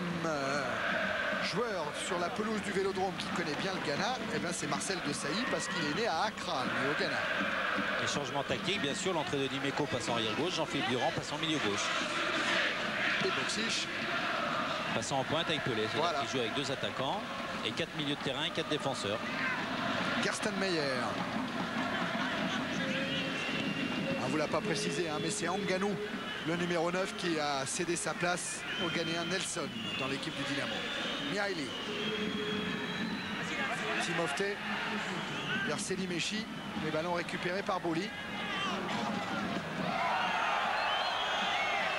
joueur sur la pelouse du Vélodrome qui connaît bien le Ghana. Et bien c'est Marcel Desailly parce qu'il est né à Accra, lui, au Ghana. Les changements tactiques, bien sûr, l'entrée de Dimeco passe en arrière gauche, Jean-Philippe Durand passe en milieu gauche. Et Boksic passant en pointe avec Pelé, voilà. Qui joue avec 2 attaquants et 4 milieux de terrain et 4 défenseurs. Gerstenmeyer. On ne vous l'a pas précisé, hein, mais c'est Anganou, le numéro 9, qui a cédé sa place au Ghanéen Nelson dans l'équipe du Dynamo. Mihaili. Timofte vers Selimeschi. Les ballons récupérés par Boli.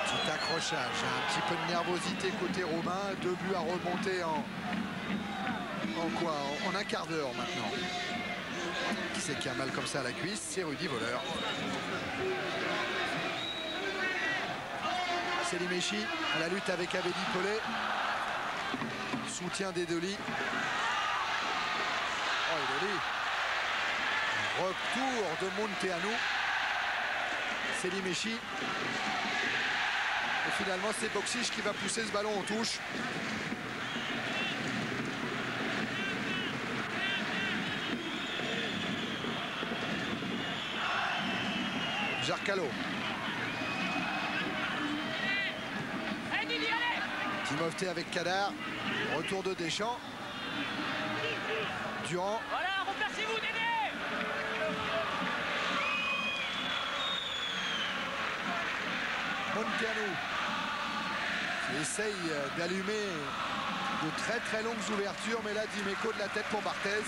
Petit accrochage, un petit peu de nervosité côté roumain. 2 buts à remonter en un quart d'heure maintenant. Qui c'est qui a mal comme ça à la cuisse? C'est Rudy Voleur. Selimechi à la lutte avec Abedi Pelé. Soutien d'Edoli. Oh, Edoli. Retour de Munteanu. Selimechi. Et finalement, c'est Boksic qui va pousser ce ballon en touche. Jarcalo. Timofté avec Kadar. Retour de Deschamps. Durand. Voilà, replacez-vous, Dédé. Munteanu qui essaye d'allumer de très longues ouvertures, mais là Dimeco de la tête pour Barthez.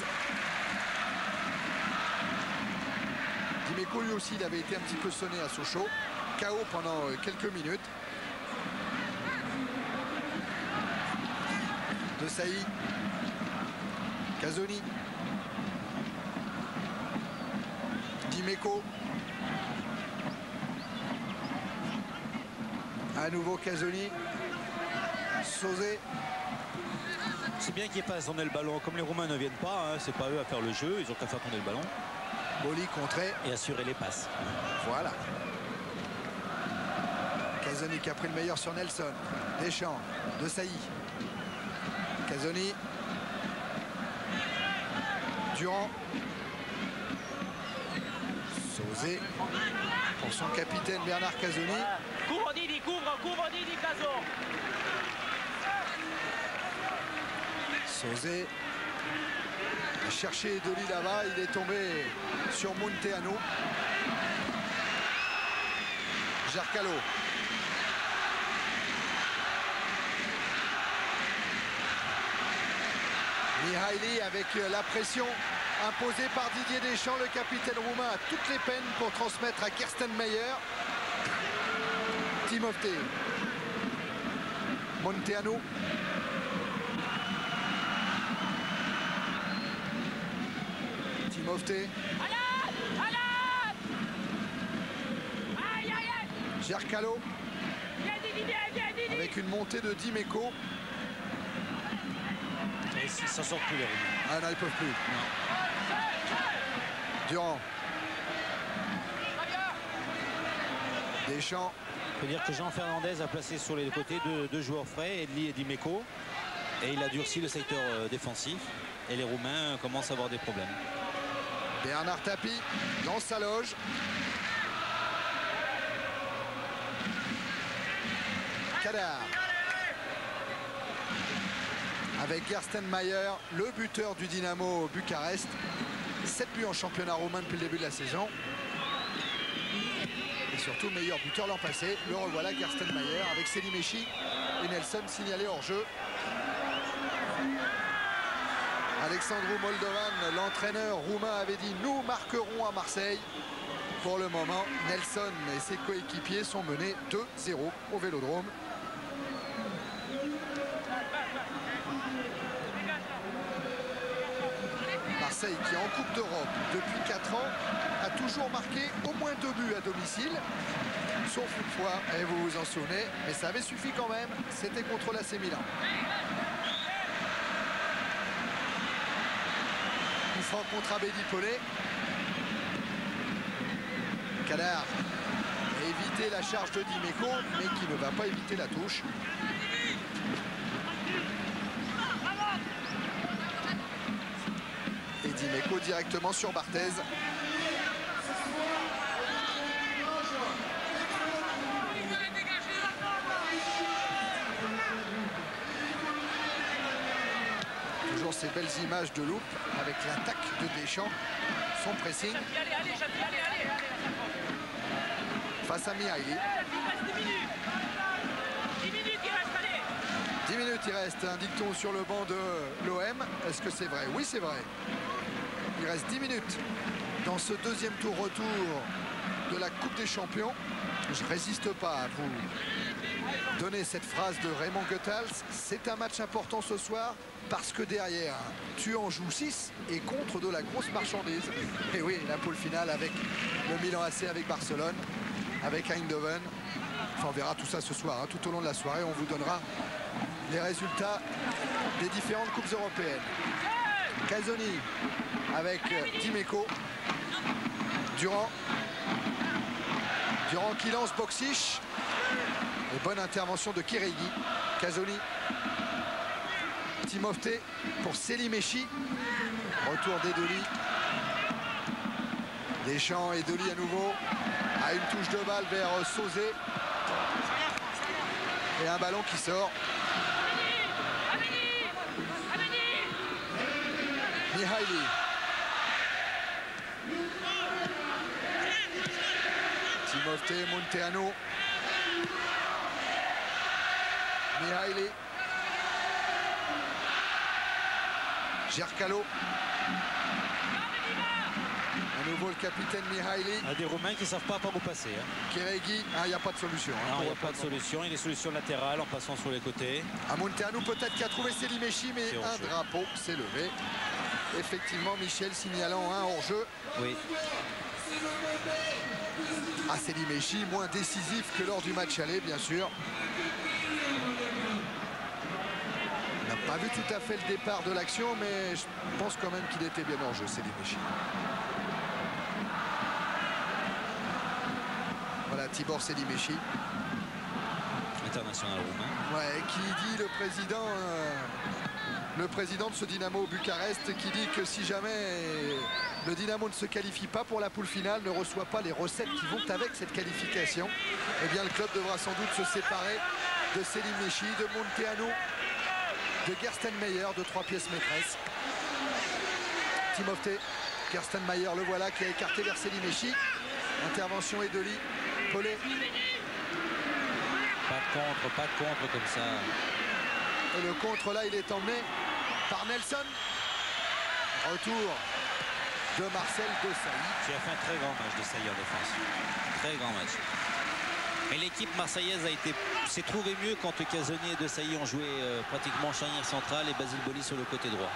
Dimeco lui aussi il avait été un petit peu sonné à Sochaux, KO pendant quelques minutes. De Sailly, Casoni, Dimeco. À nouveau Casoni. Sauzé. C'est bien qu'ils fassent tourner le ballon. Comme les Roumains ne viennent pas, hein, c'est pas eux à faire le jeu. Ils ont qu'à faire tourner le ballon. Boli contré. Et assurer les passes. Voilà. Casoni qui a pris le meilleur sur Nelson. Deschamps. De Sailly. Casoni. Durand. Sauzé. Pour son capitaine Bernard Casoni. Couvre Didi, couvre Didi, Caso. Sauzé a cherché Edoli là-bas, il est tombé sur Munteanu. Jarcalo. Mihaili avec la pression imposée par Didier Deschamps, le capitaine roumain a toutes les peines pour transmettre à Kersten Meyer. Timofté. Munteanu. Timofté. Jarcalo. Avec une montée de Dimeco. Et ça sort plus les Roumains. Ah non, ils peuvent plus. Non. Durand. Deschamps. Il faut dire que Jean Fernandez a placé sur les deux côtés deux joueurs frais, Edli et Dimeco. Et il a durci le secteur défensif. Et les Roumains commencent à avoir des problèmes. Bernard Tapie dans sa loge. Kadar. Avec Kersten Meyer, le buteur du Dynamo Bucarest. 7 buts en championnat roumain depuis le début de la saison. Et surtout meilleur buteur l'an passé. Le revoilà Kersten Meyer avec Selimechi et Nelson signalés hors jeu. Alexandru Moldovan, l'entraîneur roumain, avait dit « Nous marquerons à Marseille ». Pour le moment, Nelson et ses coéquipiers sont menés 2-0 au Vélodrome. Marseille qui est en Coupe d'Europe depuis 4 ans a toujours marqué au moins 2 buts à domicile. Sauf une fois, et vous vous en souvenez, mais ça avait suffi quand même, c'était contre l'AC Milan. Coup franc contre Abedi Pelé. Kadar a évité la charge de Dimeco, mais qui ne va pas éviter la touche. Et Dimeco directement sur Barthez. Toujours ces belles images de loupe avec l'attaque de Deschamps, son pressing. Face à Mihaili. 10 minutes il reste, un dicton sur le banc de l'OM. Est-ce que c'est vrai? Oui, c'est vrai. Il reste 10 minutes dans ce deuxième tour retour de la Coupe des Champions. Je résiste pas à vous donner cette phrase de Raymond Goethals. C'est un match important ce soir parce que derrière, tu en joues 6 et contre de la grosse marchandise. Et oui, la poule finale avec le Milan AC, avec Barcelone, avec Eindhoven. Enfin, on verra tout ça ce soir, hein. Tout au long de la soirée, on vous donnera les résultats des différentes coupes européennes. Casoni avec Dimeco. Durand qui lance Boksic. Et bonne intervention de Kérégi. Casoni. Timofte pour Selimechi. Retour d'Edoli. Deschamps et Edoli à nouveau. À une touche de balle vers Sauzé. Et un ballon qui sort. Mihaili. Timofte, Munteanu. Mihaili. Gercalo. À nouveau le capitaine Mihaili. Des Roumains qui ne savent pas par où passer. Hein. Kérégi, il n'y a pas de solution. Hein, non, il n'y a pas de solution. Il y a des solutions latérales en passant sur les côtés. À Munteanu peut-être qui a trouvé Selimechi, mais un drapeau s'est levé. Effectivement, Michel signalant un hors-jeu. Oui. Ah, Selimechi, moins décisif que lors du match aller, bien sûr. On n'a pas vu tout à fait le départ de l'action, mais je pense quand même qu'il était bien hors-jeu, Selimechi. Voilà, Tibor Selimechi. International roumain. Ouais, qui dit le président de ce Dynamo Bucarest, qui dit que si jamais le Dynamo ne se qualifie pas pour la poule finale, ne reçoit pas les recettes qui vont avec cette qualification, eh bien le club devra sans doute se séparer de Selimechi, de Munteanu, de Gerstenmaier, de 3 pièces maîtresses. Timofte, Gerstenmaier, le voilà qui a écarté vers Selimechi. Intervention Edoli, Pelé. Pas de contre comme ça. Et le contre là, il est emmené par Nelson. Retour de Marcel Desailly. Qui a fait un très grand match de Desailly en défense. Très grand match. Mais l'équipe marseillaise s'est trouvée mieux quand Casoni et Desailly ont joué pratiquement charnière centrale et Basile Boli sur le côté droit.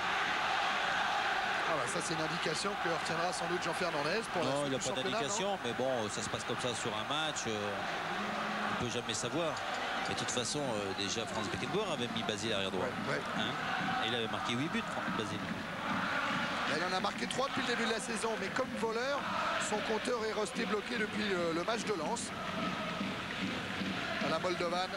Ah bah ça c'est une indication que retiendra sans doute Jean Fernandez pour non, la il n'a pas d'indication, mais bon, ça se passe comme ça sur un match. On ne peut jamais savoir. Mais de toute façon, déjà Franz Beckenbauer avait mis Basile arrière droit. Ouais. Hein, et il avait marqué 8 buts, Basile. Il en a marqué 3 depuis le début de la saison, mais comme voleur, son compteur est resté bloqué depuis le match de Lens. À la Moldovan.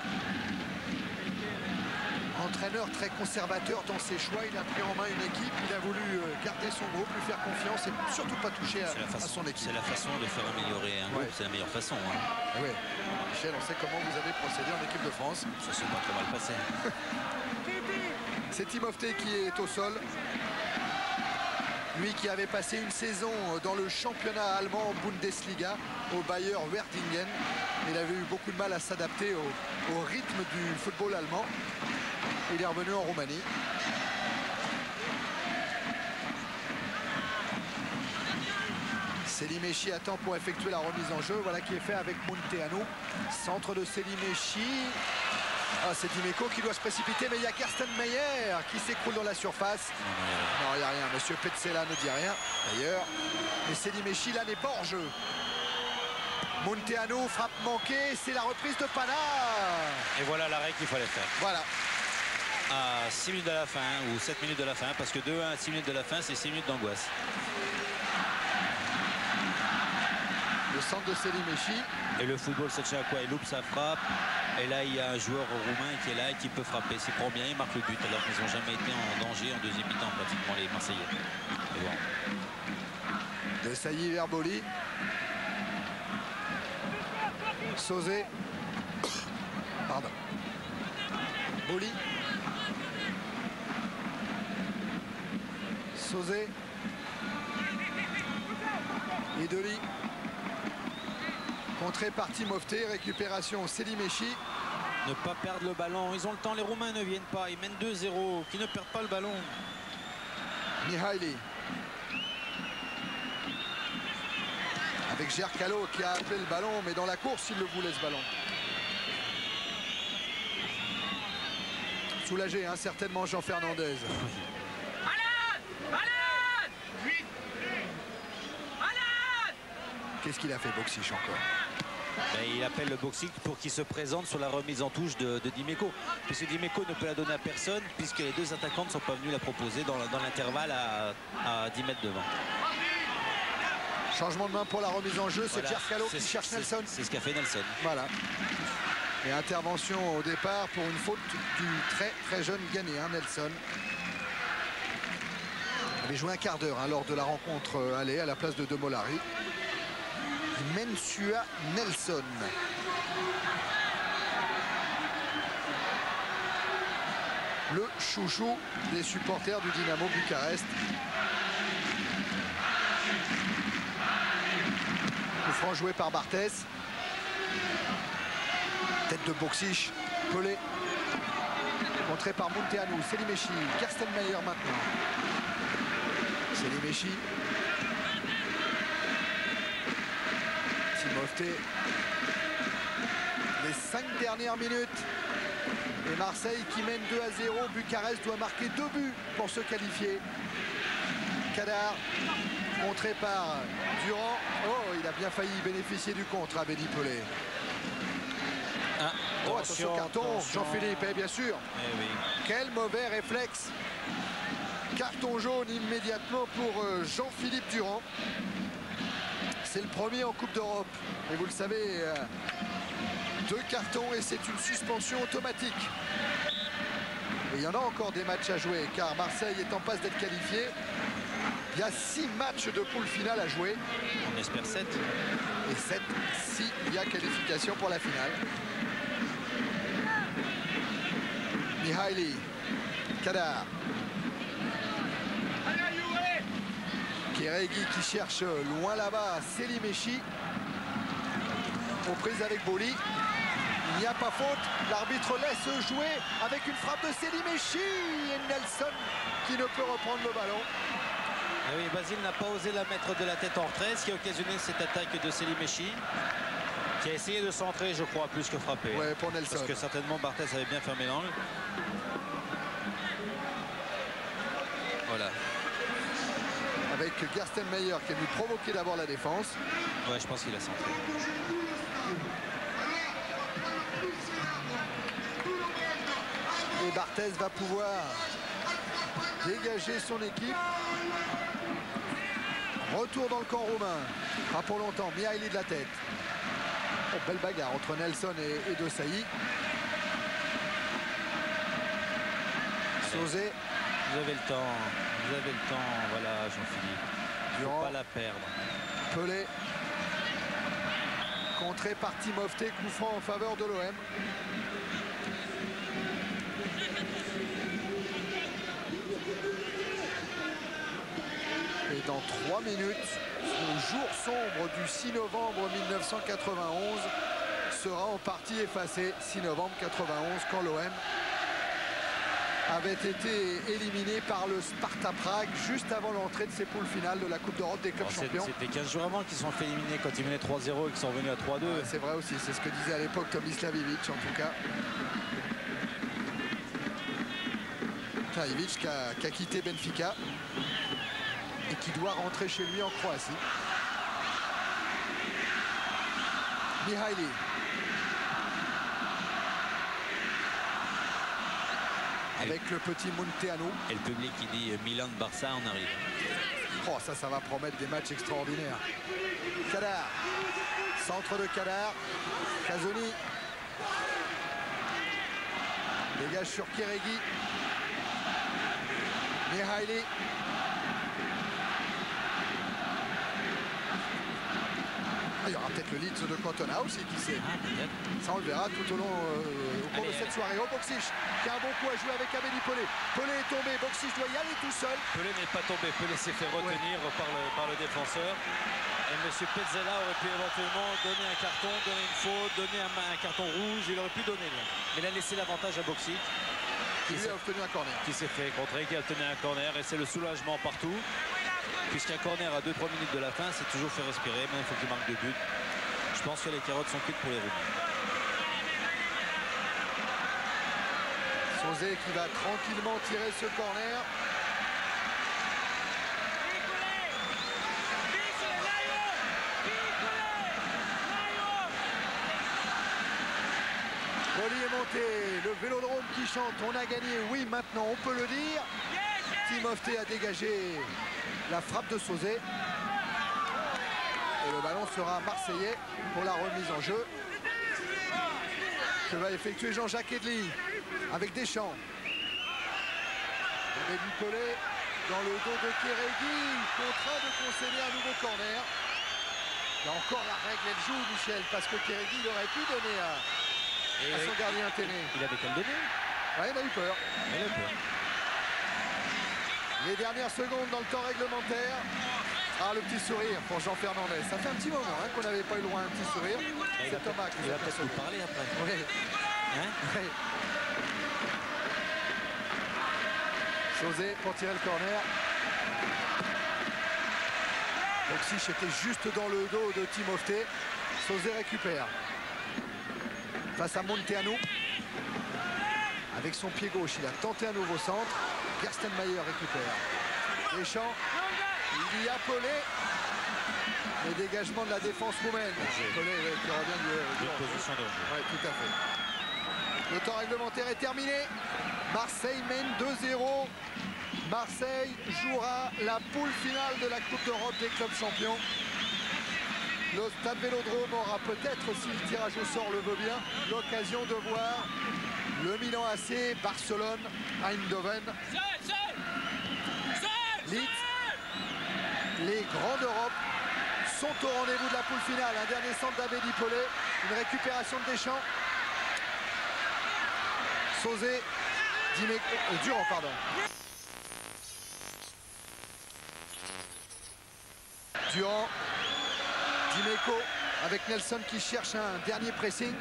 Entraîneur très conservateur dans ses choix, il a pris en main une équipe, il a voulu garder son groupe, lui faire confiance et surtout pas toucher à son équipe. C'est la façon de faire améliorer un groupe, c'est la meilleure façon. Hein. Oui. Michel, on sait comment vous avez procédé en équipe de France. Ça s'est pas trop mal passé. C'est Timofte qui est au sol. Lui qui avait passé une saison dans le championnat allemand Bundesliga au Bayer Wertingen. Il avait eu beaucoup de mal à s'adapter au rythme du football allemand. Il est revenu en Roumanie. Selimechi attend pour effectuer la remise en jeu. Voilà qui est fait avec Munteanu. Centre de Selimechi. Ah, c'est Dimeco qui doit se précipiter, mais il y a Gerstenmaier qui s'écroule dans la surface. Non, il n'y a rien. Monsieur Petzela ne dit rien, d'ailleurs. Mais Selimechi, là, n'est pas hors jeu. Munteanu, frappe manquée. C'est la reprise de Pana. Et voilà l'arrêt qu'il fallait faire. Voilà. À 6 minutes de la fin, ou 7 minutes de la fin, parce que 2-1 à 6 minutes de la fin, c'est 6 minutes d'angoisse. Le centre de Selimechi. Et le football, c'est à quoi? Il loupe sa frappe. Et là, il y a un joueur roumain qui est là et qui peut frapper. S'il prend bien, il marque le but. Alors qu'ils n'ont jamais été en danger en deuxième mi-temps, pratiquement, les Marseillais. Et bon. Desailly vers Boli. Sauzé. Pardon. Boli. Sauzé. Edoli. Contré par Timofte. Récupération Selimechi. Ne pas perdre le ballon. Ils ont le temps. Les Roumains ne viennent pas. Ils mènent 2-0. Qui ne perdent pas le ballon. Mihaili. Avec Gercalo qui a appelé le ballon, mais dans la course, il le voulait ce ballon. Soulagé, hein, certainement, Jean Fernandez. Qu'est-ce qu'il a fait, Boksic, encore? Ben, il appelle le Boksic pour qu'il se présente sur la remise en touche de Dimeco. Puisque Dimeco ne peut la donner à personne, puisque les deux attaquants ne sont pas venus la proposer dans l'intervalle à 10 mètres devant. Changement de main pour la remise en jeu, c'est Voilà, Gercalo qui cherche Nelson. C'est ce qu'a fait Nelson. Voilà. Et intervention au départ pour une faute du très jeune Ghanéen, Nelson. Il avait joué un quart d'heure lors de la rencontre aller à la place de Demolari. Mensua Nelson. Le chouchou des supporters du Dynamo Bucarest. Coup franc joué par Barthès. Tête de Boksic, Pelé. Contré par Munteanu, Selimechi, Gerstenmaier maintenant. Selimechi. Timofte. Les 5 dernières minutes. Et Marseille qui mène 2-0. Bucarest doit marquer 2 buts pour se qualifier. Kadar. Contré par Durand. Oh, il a bien failli bénéficier du contre à Bédi Pelé. Ah, oh, attention, carton, Jean-Philippe, bien sûr. Eh oui. Quel mauvais réflexe. Carton jaune immédiatement pour Jean-Philippe Durand. C'est le premier en Coupe d'Europe. Et vous le savez, 2 cartons et c'est une suspension automatique. Et il y en a encore des matchs à jouer car Marseille est en passe d'être qualifié. Il y a 6 matchs de poule finale à jouer. On espère 7. Et 7 si il y a qualification pour la finale. Mihaili, Kadar. Kéréguy qui cherche loin là-bas Selimechi. Aux prises avec Boli. Il n'y a pas faute. L'arbitre laisse jouer avec une frappe de Selimechi. Et Nelson qui ne peut reprendre le ballon. Et oui, Basile n'a pas osé la mettre de la tête en retrait, ce qui a occasionné cette attaque de Selimechi, qui a essayé de centrer, je crois, plus que frapper. Ouais, pour Nelson. Parce que certainement Barthès avait bien fermé l'angle. Voilà. Avec Gerstenmaier qui est venu provoquer d'abord la défense. Ouais, je pense qu'il a centré. Et Barthès va pouvoir dégager son équipe. Retour dans le camp roumain. Pas pour longtemps. Mihaili de la tête. Oh, belle bagarre entre Nelson et De Sailly. Sauzé. Vous avez le temps. Vous avez le temps. Voilà, Jean-Philippe. Il ne faut pas la perdre. Pelé. Contré par Timofte. Coup franc en faveur de l'OM. Et dans 3 minutes, le jour sombre du 6 novembre 1991 sera en partie effacé. 6 novembre 91, quand l'OM avait été éliminé par le Sparta Prague juste avant l'entrée de ses poules finales de la Coupe d'Europe des clubs champions. C'était 15 jours avant qu'ils sont fait éliminer quand ils menaient 3-0 et qu'ils sont revenus à 3-2. Ouais, c'est vrai aussi, c'est ce que disait à l'époque Tomislav Ivic en tout cas. Ivic qui a quitté Benfica et qui doit rentrer chez lui en Croatie. Mihaili. Avec le petit Munteanu. Et le public qui dit Milan-Barça, on arrive. Oh, ça va promettre des matchs extraordinaires. Kadar. Centre de Kadar. Casoni. Dégage sur Kéréguy. Mihaili. Il y aura peut-être le lead de Cantona aussi, qui sait. Ça, on le verra tout au long au cours de cette soirée. Oh, Boksic qui a un bon coup à jouer avec Abedi Pelé. Pelé est tombé, Boksic doit y aller tout seul. Pelé n'est pas tombé, Pelé s'est fait retenir par le défenseur. Et M. Pezzella aurait pu éventuellement donner un carton, donner une faute, donner un carton rouge. Il aurait pu donner, mais il a laissé l'avantage à Boksic. Qui lui a obtenu un corner. Qui s'est fait contrer, qui a obtenu un corner. Et c'est le soulagement partout. Puisqu'un corner à 2-3 minutes de la fin, c'est toujours fait respirer, mais il faut qu'il marque 2 buts. Je pense que les carottes sont cuites pour les Roumains. Sauzet qui va tranquillement tirer ce corner. Boli est monté, le Vélodrome qui chante, on a gagné, oui maintenant on peut le dire. Timofté a dégagé la frappe de Sauzet. Et le ballon sera marseillais pour la remise en jeu. Que va effectuer Jean-Jacques Edli avec Deschamps. Abedi Pelé dans le dos de Kérégi, contraint de concéder un nouveau corner. Là encore la règle elle joue, Michel, parce que Kérégi il aurait pu donner à son gardien Téné. Il avait qu'à le donner. Ouais, il a eu peur. Il a eu peur. Les dernières secondes dans le temps réglementaire. Ah, le petit sourire pour Jean Fernandez. Ça fait un petit moment qu'on n'avait pas eu le droit à un petit sourire. C'est Thomas qui va peut-être nous parler après. Oui. Hein? Oui. Sauzet pour tirer le corner. Boxic était juste dans le dos de Timofté. Sauzet récupère. Face à Monteanu. Avec son pied gauche, il a tenté un nouveau centre. Gerstenmaier récupère. Deschamps. Il y a Pelé. Le dégagement de la défense roumaine. Pelé qui revient du position de jeu. Oui, tout à fait. Le temps réglementaire est terminé. Marseille mène 2-0. Marseille jouera la poule finale de la Coupe d'Europe des clubs champions. Le Stade Vélodrome aura peut-être, si le tirage au sort le veut bien, l'occasion de voir le Milan AC, Barcelone, Eindhoven, Leeds. Les grands d'Europe sont au rendez-vous de la poule finale. Un dernier centre d'Abedi Pelé, une récupération de Deschamps. Sauzet, Durand, pardon. Durand, Dimeco avec Nelson qui cherche un dernier pressing.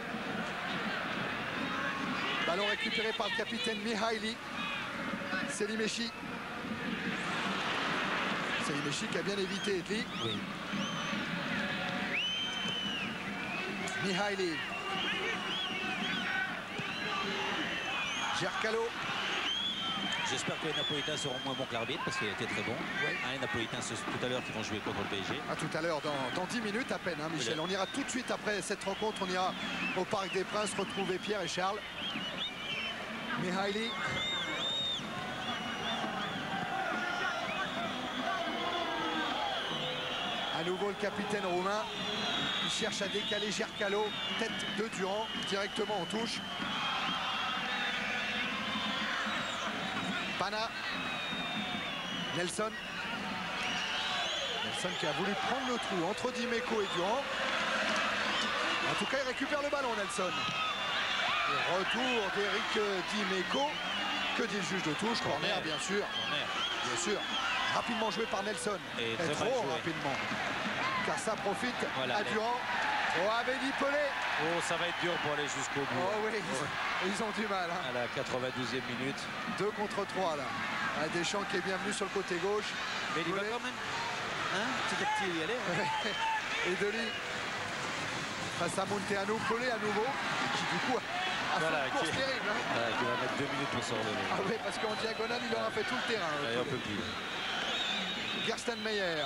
Ballon récupéré par le capitaine Mihaili. Selimechi. Selimechi qui a bien évité Edli. Oui. Mihaili. Gercalo. J'espère que les Napolitains seront moins bons que l'arbitre parce qu'il a été très bon. Oui. Les Napolitains tout à l'heure qui vont jouer contre le PSG. À tout à l'heure, dans 10 minutes à peine, hein, Michel. On ira tout de suite après cette rencontre. On ira au Parc des Princes retrouver Pierre et Charles. Mihaili. À nouveau le capitaine roumain qui cherche à décaler Gercalo. Tête de Durand directement en touche. Pana. Nelson. Nelson qui a voulu prendre le trou entre Dimeco et Durand. En tout cas, il récupère le ballon, Nelson. Le retour d'Eric Dimeco. Que dit le juge de touche? Corner, bien sûr. Corner. Bien sûr. Rapidement joué par Nelson. Et trop rapidement. Car ça profite voilà, à Durand. Oh, Abedi Pelé. Oh, ça va être dur pour aller jusqu'au bout. Oh oui, ils ont du mal. Hein. À la 92e minute. 2 contre 3 là. Deschamps qui est bienvenu sur le côté gauche. Mais il va quand même. Hein, petit à petit, il y aller. Ouais. Et Deli face à Monteanu. Pelé à nouveau. Qui du coup a fait une course terrible. Hein. Voilà, qui va mettre 2 minutes pour s'en relever. Ah oui, parce qu'en diagonale, il aura fait tout le terrain. Allez, un peu plus. Gerstenmaier.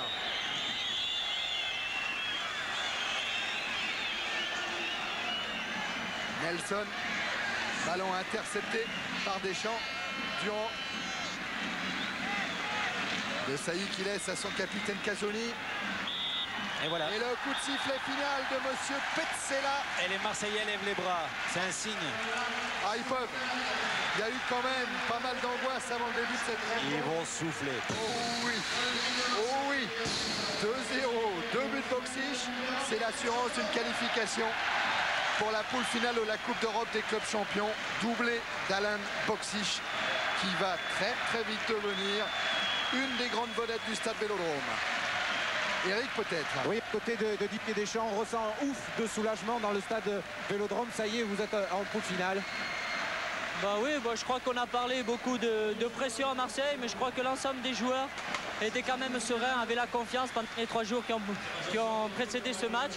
Nelson. Ballon intercepté par Deschamps. Durand. De Sailly qui laisse à son capitaine Casoni. Et voilà. Et le coup de sifflet final de Monsieur Petzela. Et les Marseillais lèvent les bras. C'est un signe. Ah, ils peuvent. Il y a eu quand même pas mal d'angoisse avant le début de cette rencontre. Ils vont souffler. Oh oui. Oh oui. 2-0. 2 buts de Boxic. C'est l'assurance d'une qualification pour la poule finale de la Coupe d'Europe des clubs champions. Doublé d'Alan Boxic qui va très très vite devenir une des grandes vedettes du Stade Vélodrome. Eric peut-être. Oui, côté de Didier Deschamps, on ressent ouf de soulagement dans le Stade Vélodrome. Ça y est, vous êtes en poule finale. Bah oui, je crois qu'on a parlé beaucoup de pression à Marseille, mais je crois que l'ensemble des joueurs était quand même serein, avait la confiance pendant les 3 jours qui ont précédé ce match.